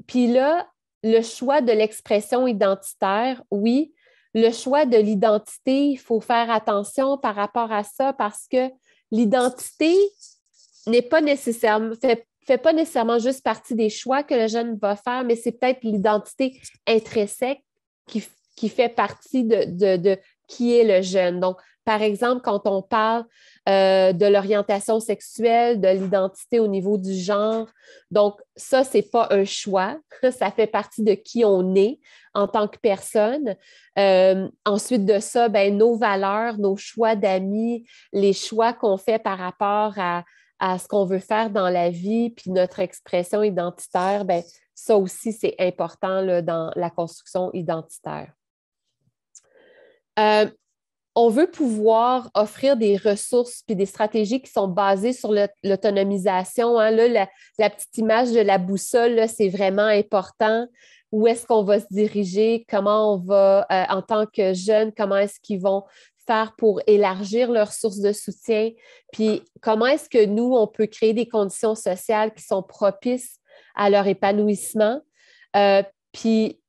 Puis là, le choix de l'expression identitaire, oui, le choix de l'identité, il faut faire attention par rapport à ça parce que l'identité n'est pas nécessairement, fait pas nécessairement juste partie des choix que le jeune va faire, mais c'est peut-être l'identité intrinsèque qui fait partie de qui est le jeune. Donc, par exemple, quand on parle de l'orientation sexuelle, de l'identité au niveau du genre, donc ça, c'est pas un choix, ça fait partie de qui on est en tant que personne. Ensuite de ça, ben, nos valeurs, nos choix d'amis, les choix qu'on fait par rapport à ce qu'on veut faire dans la vie, puis notre expression identitaire, ben, ça aussi, c'est important là, dans la construction identitaire. On veut pouvoir offrir des ressources puis des stratégies qui sont basées sur l'autonomisation. Hein. Là, la petite image de la boussole, là, c'est vraiment important. Où est-ce qu'on va se diriger? Comment on va, en tant que jeunes, comment est-ce qu'ils vont faire pour élargir leurs sources de soutien? Puis comment est-ce que nous, on peut créer des conditions sociales qui sont propices à leur épanouissement? Puis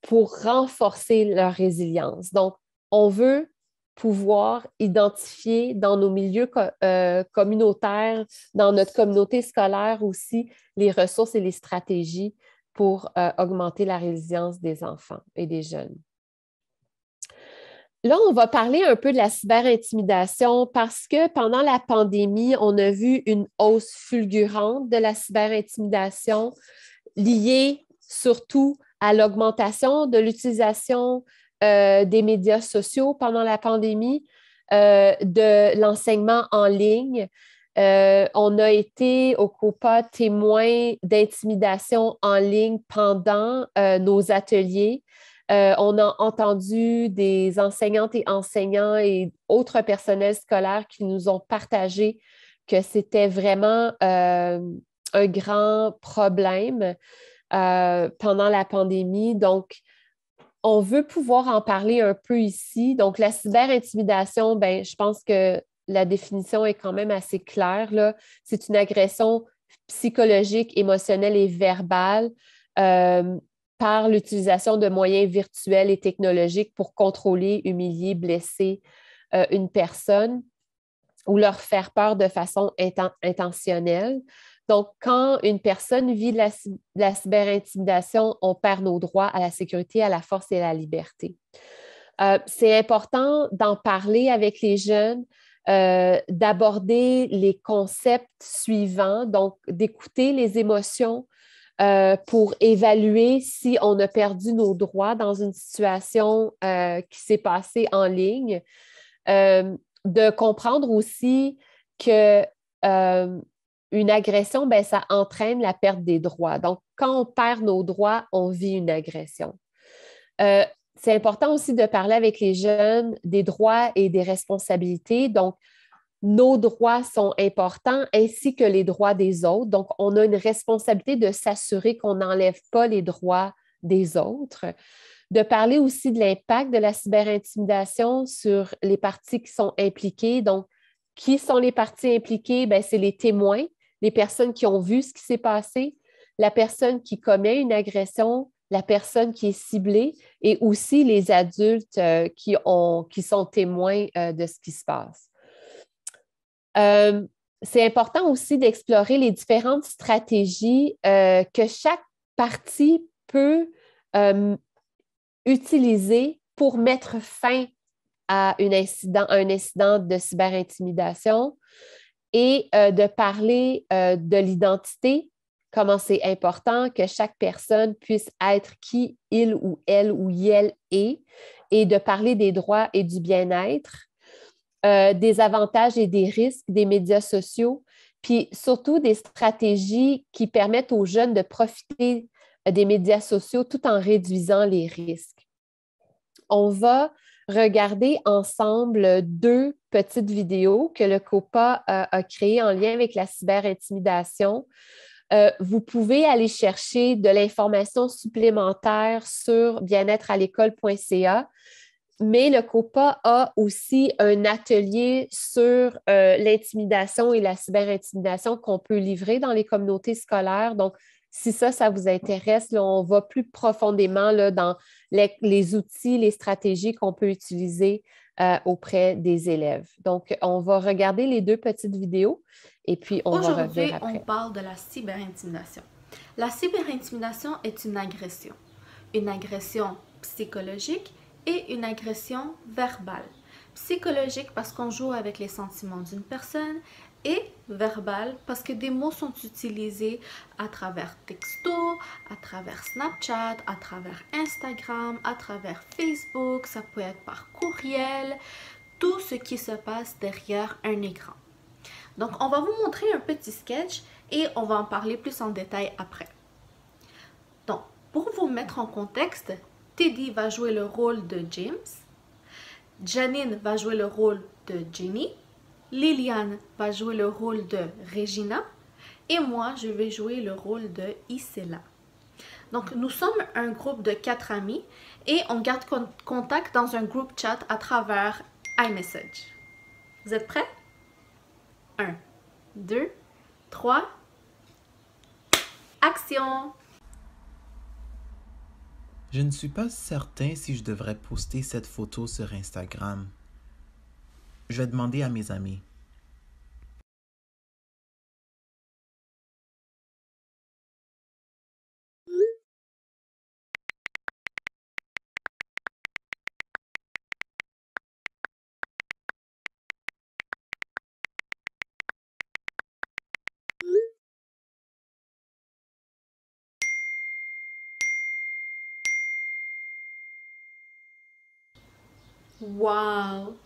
pour renforcer leur résilience. Donc, on veut pouvoir identifier dans nos milieux communautaires, dans notre communauté scolaire aussi, les ressources et les stratégies pour augmenter la résilience des enfants et des jeunes. Là, on va parler un peu de la cyberintimidation parce que pendant la pandémie, on a vu une hausse fulgurante de la cyberintimidation liée surtout à l'augmentation de l'utilisation des médias sociaux pendant la pandémie, de l'enseignement en ligne. On a été au COPA témoin d'intimidation en ligne pendant nos ateliers. On a entendu des enseignantes et enseignants et autres personnels scolaires qui nous ont partagé que c'était vraiment un grand problème pendant la pandémie. Donc, on veut pouvoir en parler un peu ici. Donc, la cyberintimidation, ben, je pense que la définition est quand même assez claire, là. C'est une agression psychologique, émotionnelle et verbale par l'utilisation de moyens virtuels et technologiques pour contrôler, humilier, blesser une personne ou leur faire peur de façon intentionnelle. Donc, quand une personne vit de la cyberintimidation, on perd nos droits à la sécurité, à la force et à la liberté. C'est important d'en parler avec les jeunes, d'aborder les concepts suivants, donc d'écouter les émotions pour évaluer si on a perdu nos droits dans une situation qui s'est passée en ligne, de comprendre aussi que une agression, ben, ça entraîne la perte des droits. Donc, quand on perd nos droits, on vit une agression. C'est important aussi de parler avec les jeunes des droits et des responsabilités. Donc, nos droits sont importants ainsi que les droits des autres. Donc, on a une responsabilité de s'assurer qu'on n'enlève pas les droits des autres. De parler aussi de l'impact de la cyberintimidation sur les parties qui sont impliquées. Donc, qui sont les parties impliquées? Bien, c'est les témoins, les personnes qui ont vu ce qui s'est passé, la personne qui commet une agression, la personne qui est ciblée et aussi les adultes qui sont témoins de ce qui se passe. C'est important aussi d'explorer les différentes stratégies que chaque partie peut utiliser pour mettre fin à un incident de cyberintimidation et de parler de l'identité, comment c'est important que chaque personne puisse être qui il ou elle est, et de parler des droits et du bien-être, des avantages et des risques des médias sociaux, puis surtout des stratégies qui permettent aux jeunes de profiter des médias sociaux tout en réduisant les risques. On va regarder ensemble 2 petites vidéos que le COPA a créées en lien avec la cyberintimidation. Vous pouvez aller chercher de l'information supplémentaire sur bien-être-à-l'école.ca, mais le COPA a aussi un atelier sur l'intimidation et la cyberintimidation qu'on peut livrer dans les communautés scolaires. Donc, si ça vous intéresse, là, on va plus profondément là, dans les outils, les stratégies qu'on peut utiliser auprès des élèves. Donc, on va regarder les 2 petites vidéos et puis on va revenir après. Aujourd'hui, on parle de la cyberintimidation. La cyberintimidation est une agression psychologique et une agression verbale. Psychologique parce qu'on joue avec les sentiments d'une personne et verbale parce que des mots sont utilisés à travers texto, à travers Snapchat, à travers Instagram, à travers Facebook, ça peut être par courriel, tout ce qui se passe derrière un écran. Donc, on va vous montrer un petit sketch et on va en parler plus en détail après. Donc, pour vous mettre en contexte, Teddy va jouer le rôle de James, Janine va jouer le rôle de Jenny, Liliane va jouer le rôle de Regina et moi, je vais jouer le rôle de Isela. Donc, nous sommes un groupe de 4 amis et on garde contact dans un groupe chat à travers iMessage. Vous êtes prêts? 1, 2, 3, action! Je ne suis pas certain si je devrais poster cette photo sur Instagram. Je vais demander à mes amis. Wow!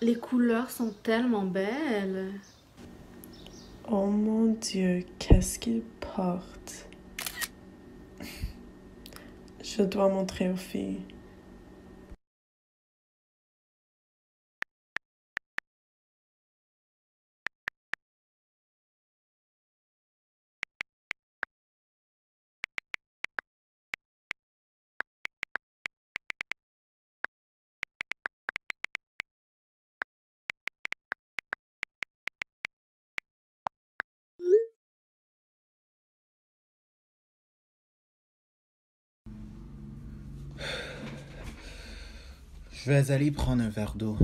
Les couleurs sont tellement belles. Oh mon Dieu, qu'est-ce qu'il porte? Je dois montrer aux filles. Je vais aller prendre un verre d'eau.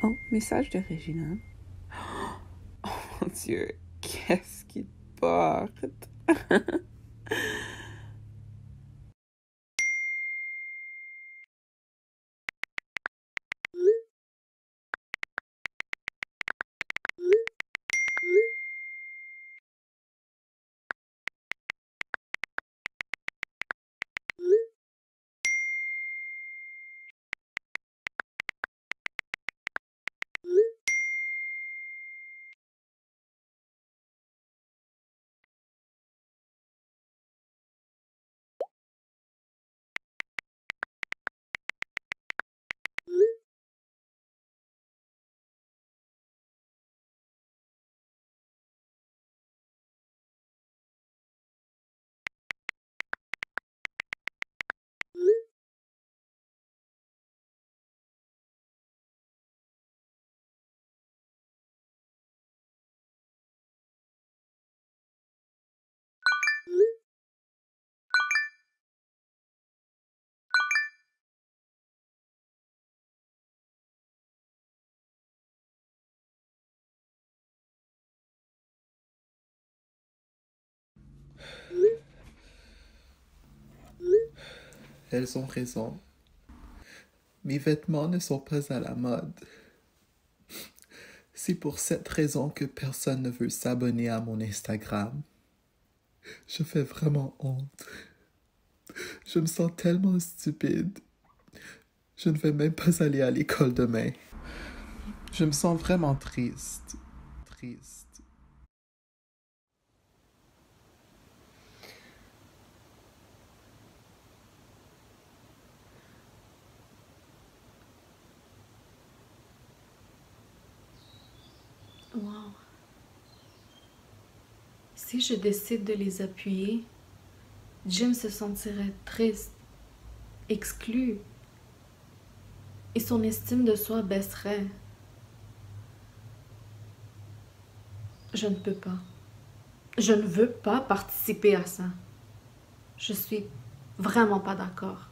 Oh, message de Regina. Oh mon Dieu, qu'est-ce qu'il porte? Elles ont raison. Mes vêtements ne sont pas à la mode. C'est pour cette raison que personne ne veut s'abonner à mon Instagram. Je fais vraiment honte. Je me sens tellement stupide. Je ne vais même pas aller à l'école demain. Je me sens vraiment triste. Triste. Wow. Si je décide de les appuyer, Jim se sentirait triste, exclu, et son estime de soi baisserait. Je ne peux pas. Je ne veux pas participer à ça. Je suis vraiment pas d'accord.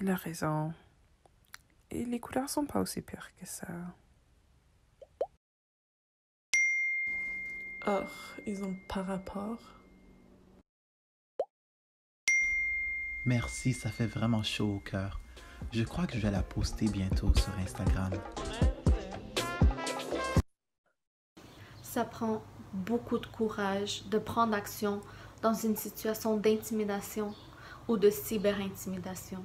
Elle a raison. Et les couleurs sont pas aussi pires que ça. Oh, ils ont pas rapport. Merci, ça fait vraiment chaud au cœur. Je crois que je vais la poster bientôt sur Instagram. Ça prend beaucoup de courage de prendre action dans une situation d'intimidation ou de cyberintimidation.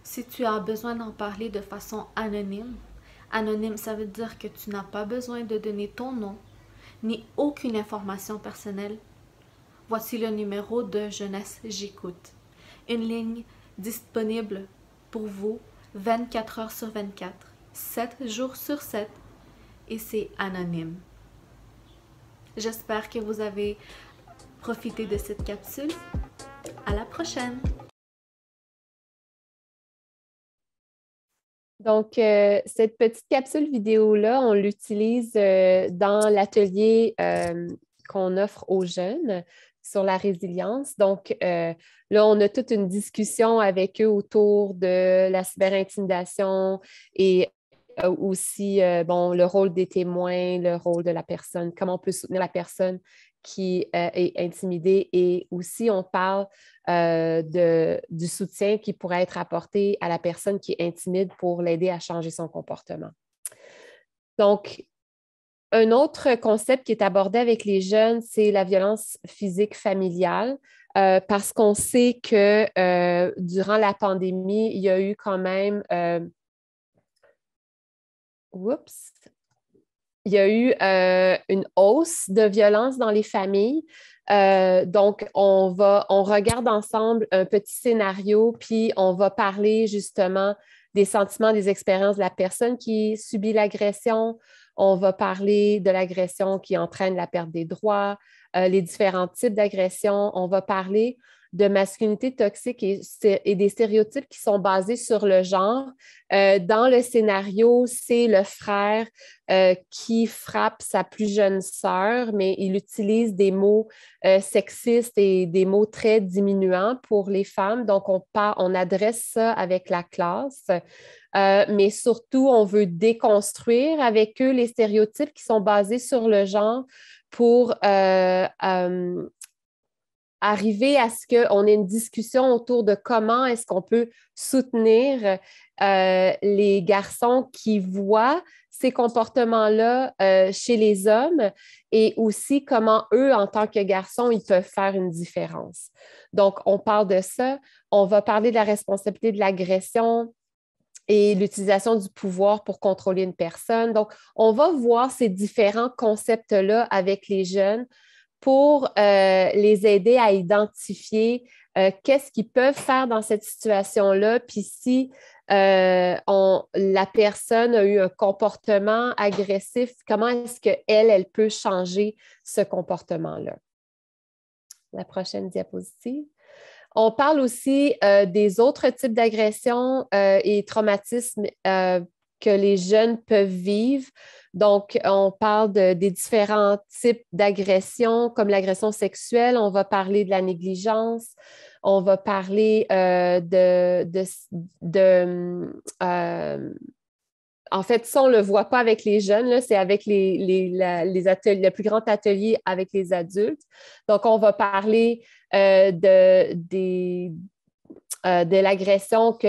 Si tu as besoin d'en parler de façon anonyme, anonyme, ça veut dire que tu n'as pas besoin de donner ton nom ni aucune information personnelle. Voici le numéro de Jeunesse J'écoute. Une ligne disponible pour vous 24 heures sur 24, 7 jours sur 7 et c'est anonyme. J'espère que vous avez profité de cette capsule. À la prochaine! Donc, cette petite capsule vidéo-là, on l'utilise dans l'atelier qu'on offre aux jeunes sur la résilience. Donc, là, on a toute une discussion avec eux autour de la cyberintimidation et aussi, le rôle des témoins, le rôle de la personne, comment on peut soutenir la personne qui est intimidée et aussi on parle du soutien qui pourrait être apporté à la personne qui est intimide pour l'aider à changer son comportement. Donc, un autre concept qui est abordé avec les jeunes, c'est la violence physique familiale. Parce qu'on sait que durant la pandémie, il y a eu quand même il y a eu une hausse de violence dans les familles. Donc, on regarde ensemble un petit scénario, puis on va parler justement des sentiments, des expériences de la personne qui subit l'agression. On va parler de l'agression qui entraîne la perte des droits, les différents types d'agressions. On va parler de masculinité toxique et des stéréotypes qui sont basés sur le genre. Dans le scénario, c'est le frère qui frappe sa plus jeune sœur, mais il utilise des mots sexistes et des mots très diminuants pour les femmes. Donc, on adresse ça avec la classe. Mais surtout, on veut déconstruire avec eux les stéréotypes qui sont basés sur le genre pour arriver à ce qu'on ait une discussion autour de comment est-ce qu'on peut soutenir les garçons qui voient ces comportements-là chez les hommes et aussi comment eux, en tant que garçons, ils peuvent faire une différence. Donc, on parle de ça. On va parler de la responsabilité de l'agression et l'utilisation du pouvoir pour contrôler une personne. Donc, on va voir ces différents concepts-là avec les jeunes pour les aider à identifier qu'est-ce qu'ils peuvent faire dans cette situation-là, puis si la personne a eu un comportement agressif, comment est-ce qu'elle peut changer ce comportement-là? La prochaine diapositive. On parle aussi des autres types d'agressions et traumatismes que les jeunes peuvent vivre. Donc, on parle des différents types d'agressions, comme l'agression sexuelle. On va parler de la négligence. On va parler en fait, ça, on ne le voit pas avec les jeunes, là, c'est avec les ateliers, le plus grand atelier avec les adultes. Donc, on va parler de l'agression qui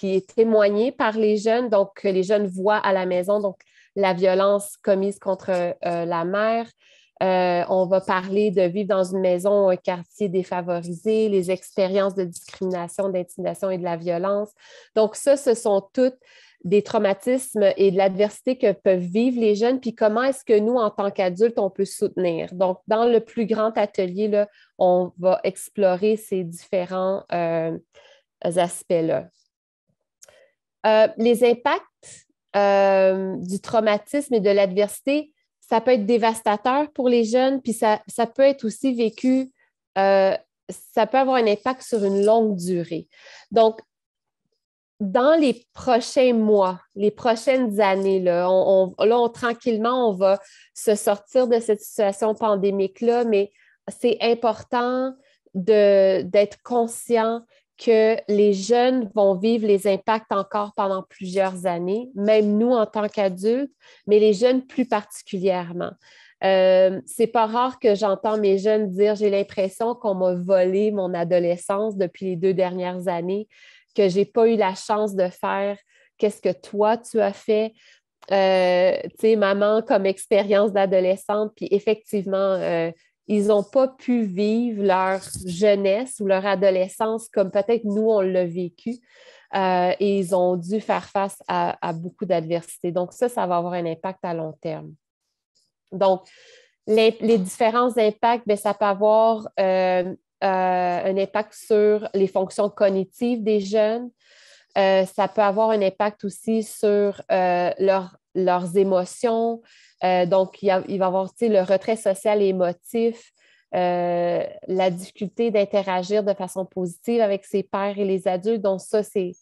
est témoignée par les jeunes, donc que les jeunes voient à la maison, donc la violence commise contre la mère. On va parler de vivre dans une maison ou un quartier défavorisé, les expériences de discrimination, d'intimidation et de la violence. Donc ça, ce sont toutes des traumatismes et de l'adversité que peuvent vivre les jeunes, puis comment est-ce que nous, en tant qu'adultes, on peut soutenir. Donc, dans le plus grand atelier, là, on va explorer ces différents aspects-là. Les impacts du traumatisme et de l'adversité, ça peut être dévastateur pour les jeunes, puis ça peut être aussi vécu, ça peut avoir un impact sur une longue durée. Donc, dans les prochains mois, les prochaines années, là, tranquillement, on va se sortir de cette situation pandémique-là, mais c'est important d'être conscient que les jeunes vont vivre les impacts encore pendant plusieurs années, même nous en tant qu'adultes, mais les jeunes plus particulièrement. C'est pas rare que j'entends mes jeunes dire « J'ai l'impression qu'on m'a volé mon adolescence depuis les 2 dernières années, que je n'ai pas eu la chance de faire qu'est-ce que toi, tu as fait. » Tu sais, maman, comme expérience d'adolescente, puis effectivement, ils n'ont pas pu vivre leur jeunesse ou leur adolescence comme peut-être nous, on l'a vécu. Et ils ont dû faire face à beaucoup d'adversité. Donc ça va avoir un impact à long terme. Donc, les différents impacts, bien, ça peut avoir un impact sur les fonctions cognitives des jeunes. Ça peut avoir un impact aussi sur leurs émotions. Donc, il va y avoir le retrait social et émotif, la difficulté d'interagir de façon positive avec ses pairs et les adultes. Donc, ça, c'est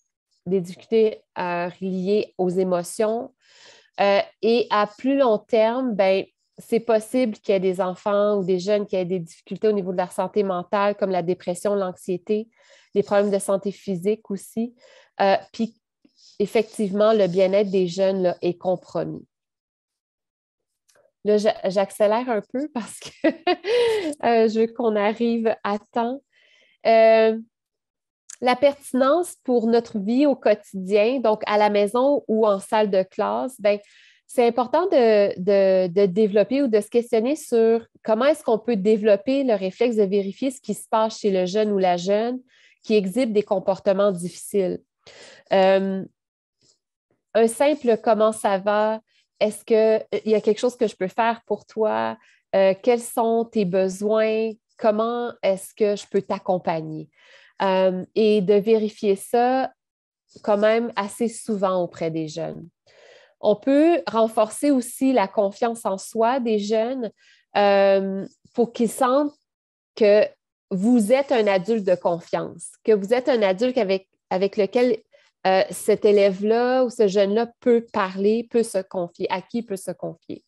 des difficultés liées aux émotions. Et à plus long terme, ben, c'est possible qu'il y ait des enfants ou des jeunes qui aient des difficultés au niveau de leur santé mentale, comme la dépression, l'anxiété, les problèmes de santé physique aussi. Puis, effectivement, le bien-être des jeunes là, est compromis. Là, j'accélère un peu parce que je veux qu'on arrive à temps. La pertinence pour notre vie au quotidien, donc à la maison ou en salle de classe, bien, c'est important de développer ou de se questionner sur comment est-ce qu'on peut développer le réflexe de vérifier ce qui se passe chez le jeune ou la jeune qui exhibe des comportements difficiles. Un simple « comment ça va », est-ce qu'il y a quelque chose que je peux faire pour toi? Quels sont tes besoins? Comment est-ce que je peux t'accompagner? Et de vérifier ça quand même assez souvent auprès des jeunes. On peut renforcer aussi la confiance en soi des jeunes pour qu'ils sentent que vous êtes un adulte de confiance, que vous êtes un adulte avec lequel cet élève-là ou ce jeune-là peut parler, peut se confier, à qui il peut se confier.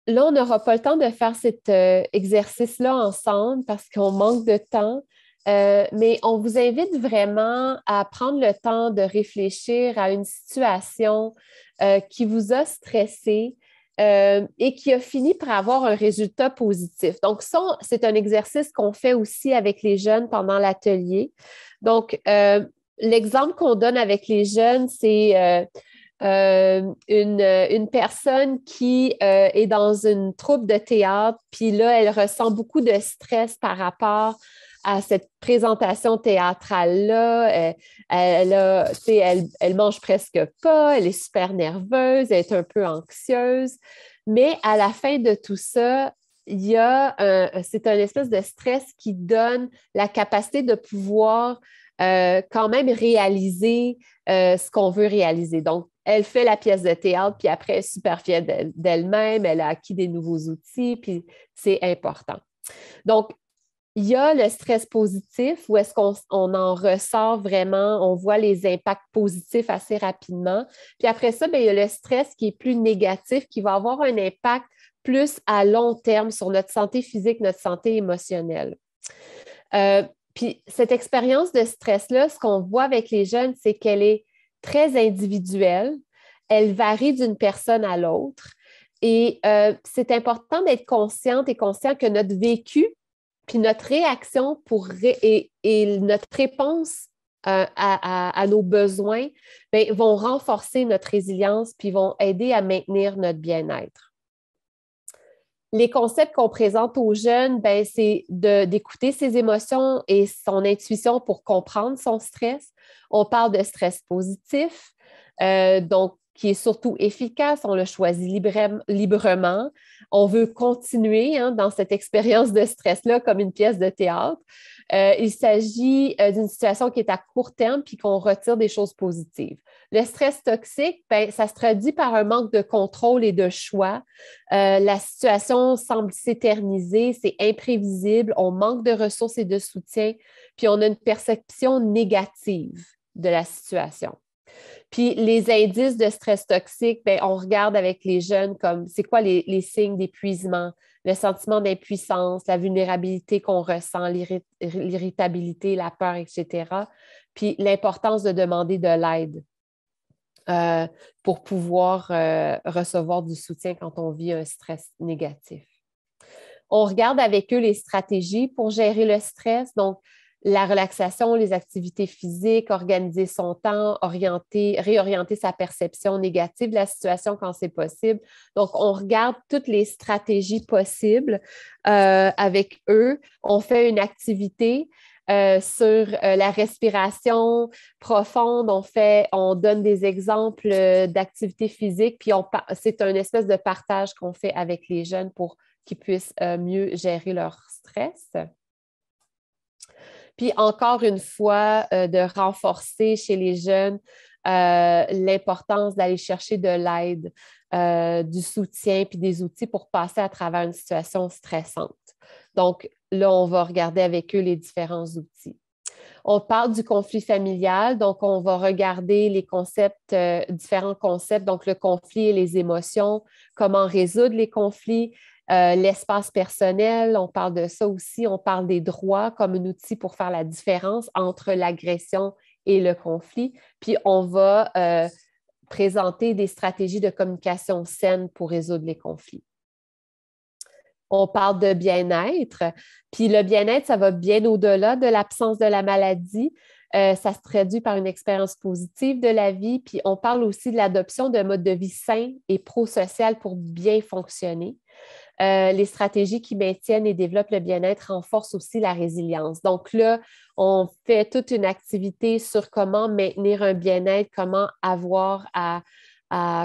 Là, on n'aura pas le temps de faire cet exercice-là ensemble parce qu'on manque de temps, mais on vous invite vraiment à prendre le temps de réfléchir à une situation qui vous a stressé et qui a fini par avoir un résultat positif. Donc, ça, c'est un exercice qu'on fait aussi avec les jeunes pendant l'atelier. Donc, l'exemple qu'on donne avec les jeunes, c'est une personne qui est dans une troupe de théâtre, puis là, elle ressent beaucoup de stress par rapport à cette présentation théâtrale-là. Elle mange presque pas, elle est super nerveuse, elle est un peu anxieuse, mais à la fin de tout ça, c'est un espèce de stress qui donne la capacité de pouvoir quand même réaliser ce qu'on veut réaliser. Donc, elle fait la pièce de théâtre, puis après, elle est super fière d'elle-même, elle a acquis des nouveaux outils, puis c'est important. Donc, il y a le stress positif, où est-ce qu'on en ressort vraiment, on voit les impacts positifs assez rapidement. Puis après ça, bien, il y a le stress qui est plus négatif, qui va avoir un impact plus à long terme sur notre santé physique, notre santé émotionnelle. Puis cette expérience de stress-là, ce qu'on voit avec les jeunes, c'est qu'elle est très individuelle, elle varie d'une personne à l'autre et c'est important d'être consciente et conscient que notre vécu puis notre réaction et notre réponse à nos besoins bien, vont renforcer notre résilience puis vont aider à maintenir notre bien-être. Les concepts qu'on présente aux jeunes, bien, c'est d'écouter ses émotions et son intuition pour comprendre son stress. On parle de stress positif, donc qui est surtout efficace, on le choisit librement. On veut continuer dans cette expérience de stress-là comme une pièce de théâtre. Il s'agit d'une situation qui est à court terme puis qu'on retire des choses positives. Le stress toxique, bien, ça se traduit par un manque de contrôle et de choix. La situation semble s'éterniser, c'est imprévisible, on manque de ressources et de soutien, puis on a une perception négative de la situation. Puis les indices de stress toxique, bien, on regarde avec les jeunes comme c'est quoi les signes d'épuisement, le sentiment d'impuissance, la vulnérabilité qu'on ressent, l'irritabilité, la peur, etc. Puis l'importance de demander de l'aide pour pouvoir recevoir du soutien quand on vit un stress négatif. On regarde avec eux les stratégies pour gérer le stress, donc la relaxation, les activités physiques, organiser son temps, réorienter sa perception négative de la situation quand c'est possible. Donc, on regarde toutes les stratégies possibles avec eux. On fait une activité sur la respiration profonde. On donne des exemples d'activités physiques, puis c'est une espèce de partage qu'on fait avec les jeunes pour qu'ils puissent mieux gérer leur stress. Puis encore une fois, de renforcer chez les jeunes l'importance d'aller chercher de l'aide, du soutien, puis des outils pour passer à travers une situation stressante. Donc là, on va regarder avec eux les différents outils. On parle du conflit familial, donc on va regarder les concepts, différents concepts, donc le conflit et les émotions, comment résoudre les conflits, l'espace personnel, on parle de ça aussi, on parle des droits comme un outil pour faire la différence entre l'agression et le conflit, puis on va présenter des stratégies de communication saine pour résoudre les conflits. On parle de bien-être, puis le bien-être, ça va bien au-delà de l'absence de la maladie. Ça se traduit par une expérience positive de la vie, puis on parle aussi de l'adoption d'un mode de vie sain et pro-social pour bien fonctionner. Les stratégies qui maintiennent et développent le bien-être renforcent aussi la résilience. Donc là, on fait toute une activité sur comment maintenir un bien-être, comment avoir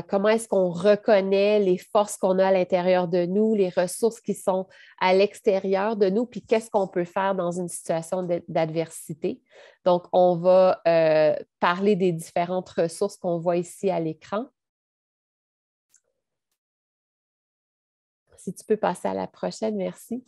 comment est-ce qu'on reconnaît les forces qu'on a à l'intérieur de nous, les ressources qui sont à l'extérieur de nous, puis qu'est-ce qu'on peut faire dans une situation d'adversité. Donc, on va parler des différentes ressources qu'on voit ici à l'écran. Si tu peux passer à la prochaine, merci.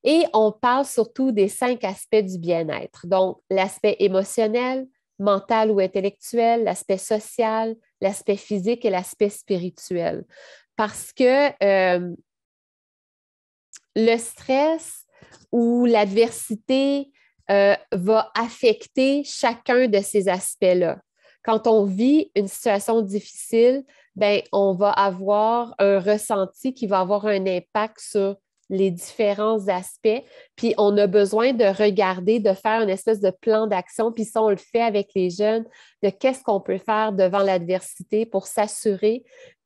Et on parle surtout des 5 aspects du bien-être. Donc, l'aspect émotionnel, mental ou intellectuel, l'aspect social, l'aspect physique et l'aspect spirituel. Parce que le stress ou l'adversité va affecter chacun de ces aspects-là. Quand on vit une situation difficile, bien, on va avoir un ressenti qui va avoir un impact sur les différents aspects, puis on a besoin de regarder, de faire une espèce de plan d'action, puis ça, on le fait avec les jeunes, de qu'est-ce qu'on peut faire devant l'adversité pour s'assurer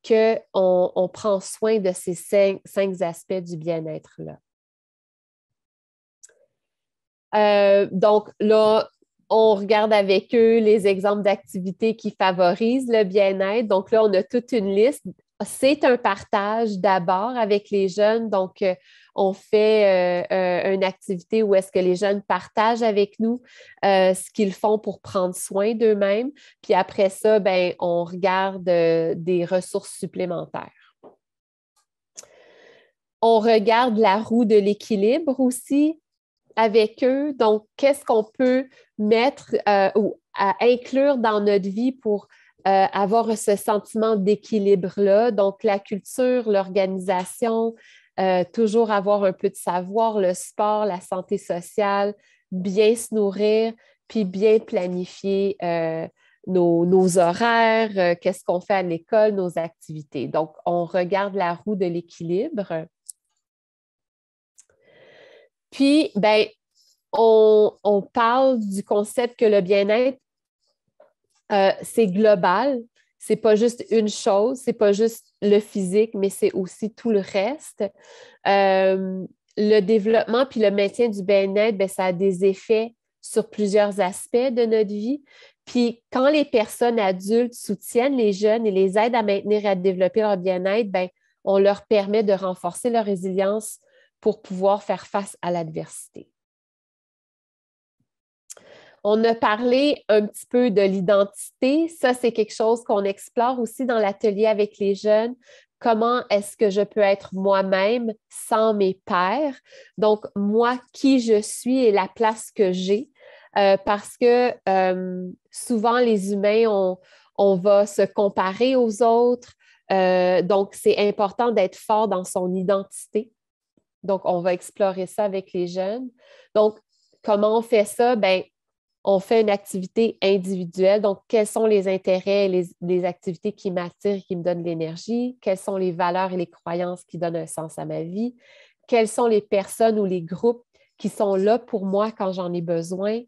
qu'on prend soin de ces 5 aspects du bien-être-là. Donc là, on regarde avec eux les exemples d'activités qui favorisent le bien-être. Donc là, on a toute une liste. C'est un partage d'abord avec les jeunes. Donc, on fait une activité où est-ce que les jeunes partagent avec nous ce qu'ils font pour prendre soin d'eux-mêmes. Puis après ça, bien, on regarde des ressources supplémentaires. On regarde la roue de l'équilibre aussi avec eux. Donc, qu'est-ce qu'on peut mettre ou inclure dans notre vie pour avoir ce sentiment d'équilibre-là? Donc, la culture, l'organisation, toujours avoir un peu de savoir, le sport, la santé sociale, bien se nourrir, puis bien planifier nos horaires, qu'est-ce qu'on fait à l'école, nos activités. Donc, on regarde la roue de l'équilibre. Puis, ben, on parle du concept que le bien-être, c'est global. C'est pas juste une chose, c'est pas juste le physique, mais c'est aussi tout le reste. Le développement puis le maintien du bien-être, ben, ça a des effets sur plusieurs aspects de notre vie. Puis, quand les personnes adultes soutiennent les jeunes et les aident à maintenir et à développer leur bien-être, ben, on leur permet de renforcer leur résilience pour pouvoir faire face à l'adversité. On a parlé un petit peu de l'identité. Ça, c'est quelque chose qu'on explore aussi dans l'atelier avec les jeunes. Comment est-ce que je peux être moi-même sans mes pairs? Donc, moi, qui je suis et la place que j'ai. Parce que souvent, les humains, on va se comparer aux autres. Donc, c'est important d'être fort dans son identité. Donc, on va explorer ça avec les jeunes. Donc, comment on fait ça? Bien, on fait une activité individuelle. Donc, quels sont les intérêts et les activités qui m'attirent et qui me donnent de l'énergie? Quelles sont les valeurs et les croyances qui donnent un sens à ma vie? Quelles sont les personnes ou les groupes qui sont là pour moi quand j'en ai besoin?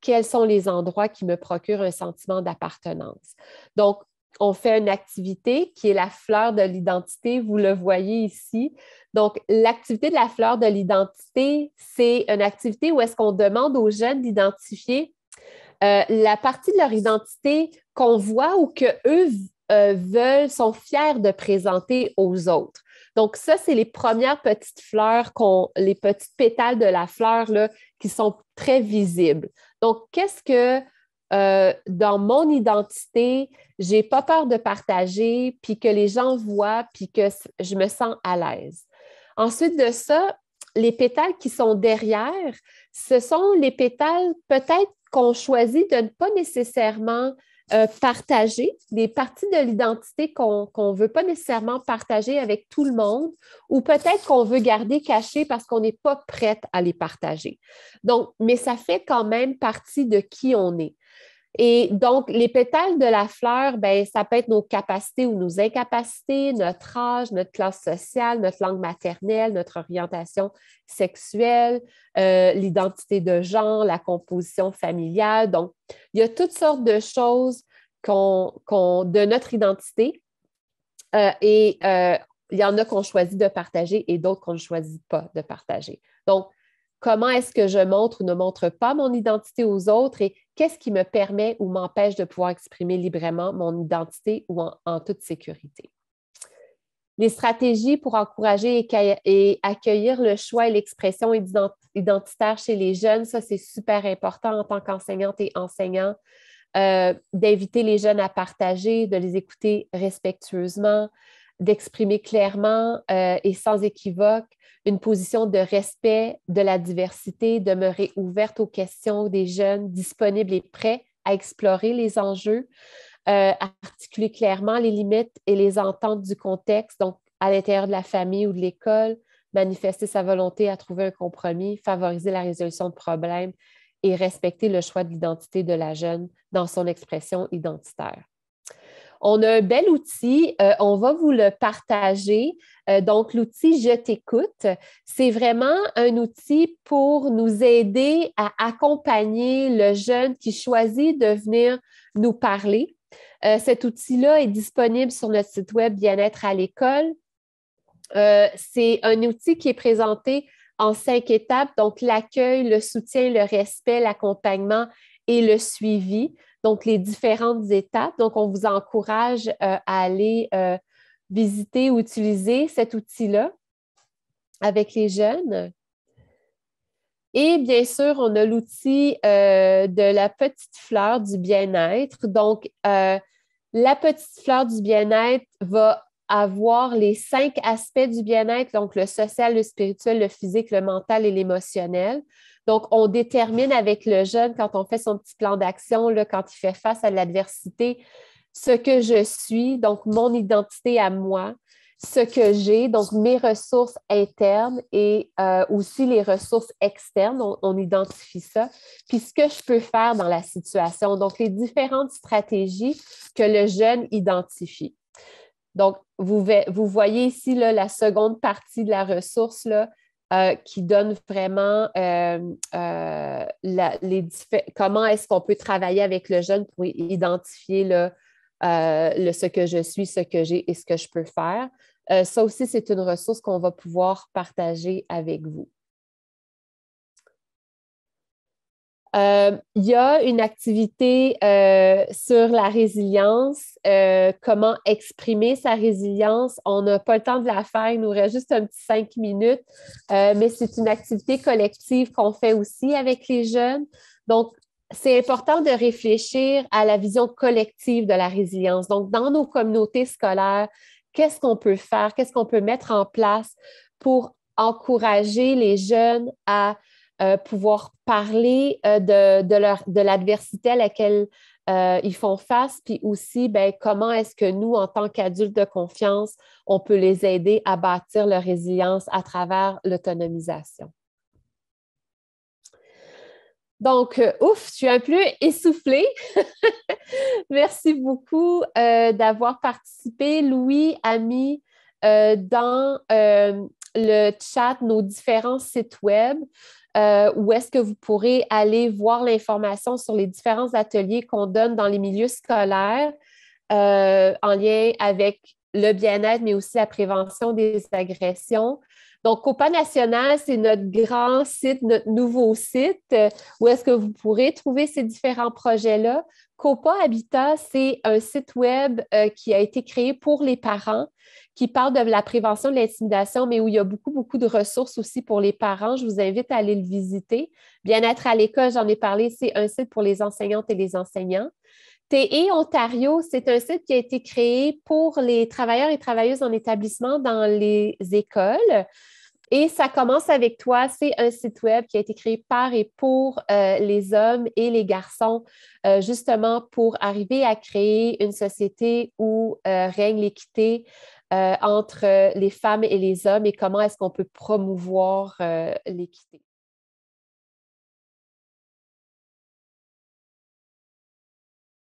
Quels sont les endroits qui me procurent un sentiment d'appartenance? Donc, on fait une activité qui est la fleur de l'identité. Vous le voyez ici. Donc, l'activité de la fleur de l'identité, c'est une activité où est-ce qu'on demande aux jeunes d'identifier la partie de leur identité qu'on voit ou qu'eux veulent, sont fiers de présenter aux autres. Donc, ça, c'est les premières petites fleurs, les petites pétales de la fleur là, qui sont très visibles. Donc, qu'est-ce que dans mon identité, j'ai pas peur de partager, puis que les gens voient, puis que je me sens à l'aise. Ensuite de ça, les pétales qui sont derrière, ce sont les pétales peut-être qu'on choisit de ne pas nécessairement partager, des parties de l'identité qu'on ne veut pas nécessairement partager avec tout le monde ou peut-être qu'on veut garder cachées parce qu'on n'est pas prête à les partager. Donc, mais ça fait quand même partie de qui on est. Et donc, les pétales de la fleur, bien, ça peut être nos capacités ou nos incapacités, notre âge, notre classe sociale, notre langue maternelle, notre orientation sexuelle, l'identité de genre, la composition familiale. Donc, il y a toutes sortes de choses de notre identité et il y en a qu'on choisit de partager et d'autres qu'on ne choisit pas de partager. Donc, comment est-ce que je montre ou ne montre pas mon identité aux autres et qu'est-ce qui me permet ou m'empêche de pouvoir exprimer librement mon identité ou en toute sécurité. Les stratégies pour encourager et accueillir le choix et l'expression identitaire chez les jeunes, ça, c'est super important en tant qu'enseignante et enseignant, d'inviter les jeunes à partager, de les écouter respectueusement, d'exprimer clairement et sans équivoque une position de respect de la diversité, demeurer ouverte aux questions des jeunes, disponible et prêt à explorer les enjeux, articuler clairement les limites et les ententes du contexte, donc à l'intérieur de la famille ou de l'école, manifester sa volonté à trouver un compromis, favoriser la résolution de problèmes et respecter le choix de l'identité de la jeune dans son expression identitaire. On a un bel outil, on va vous le partager. Donc, l'outil Je t'écoute, c'est vraiment un outil pour nous aider à accompagner le jeune qui choisit de venir nous parler. Cet outil-là est disponible sur notre site web Bien-être à l'école. C'est un outil qui est présenté en 5 étapes, donc l'accueil, le soutien, le respect, l'accompagnement et le suivi. Donc, les différentes étapes. Donc, on vous encourage à aller visiter ou utiliser cet outil-là avec les jeunes. Et bien sûr, on a l'outil de la petite fleur du bien-être. Donc, la petite fleur du bien-être va avoir les 5 aspects du bien-être, donc le social, le spirituel, le physique, le mental et l'émotionnel. Donc, on détermine avec le jeune, quand on fait son petit plan d'action, là, quand il fait face à l'adversité, ce que je suis, donc mon identité à moi, ce que j'ai, donc mes ressources internes et aussi les ressources externes, on identifie ça, puis ce que je peux faire dans la situation, donc les différentes stratégies que le jeune identifie. Donc, vous voyez ici là, la seconde partie de la ressource là, qui donne vraiment comment est-ce qu'on peut travailler avec le jeune pour identifier là, ce que je suis, ce que j'ai et ce que je peux faire. Ça aussi, c'est une ressource qu'on va pouvoir partager avec vous. Il y a une activité sur la résilience, comment exprimer sa résilience. On n'a pas le temps de la faire, il nous reste juste un petit 5 minutes, mais c'est une activité collective qu'on fait aussi avec les jeunes. Donc, c'est important de réfléchir à la vision collective de la résilience. Donc, dans nos communautés scolaires, qu'est-ce qu'on peut faire, qu'est-ce qu'on peut mettre en place pour encourager les jeunes à pouvoir parler de l'adversité à laquelle ils font face, puis aussi comment est-ce que nous, en tant qu'adultes de confiance, on peut les aider à bâtir leur résilience à travers l'autonomisation. Donc, ouf, je suis un peu essoufflée. Merci beaucoup d'avoir participé, Louis, Ami, dans le chat, nos différents sites web, où est-ce que vous pourrez aller voir l'information sur les différents ateliers qu'on donne dans les milieux scolaires. en lien avec le bien-être, mais aussi la prévention des agressions. Donc, COPA National, c'est notre grand site, notre nouveau site, où est-ce que vous pourrez trouver ces différents projets-là. COPA Habitat, c'est un site web qui a été créé pour les parents, qui parle de la prévention de l'intimidation, mais où il y a beaucoup, beaucoup de ressources aussi pour les parents. Je vous invite à aller le visiter. Bien-être à l'école, j'en ai parlé, c'est un site pour les enseignantes et les enseignants. TE Ontario, c'est un site qui a été créé pour les travailleurs et travailleuses en établissement dans les écoles. Et ça commence avec toi. C'est un site web qui a été créé par et pour les hommes et les garçons, justement pour arriver à créer une société où règne l'équité entre les femmes et les hommes et comment est-ce qu'on peut promouvoir l'équité.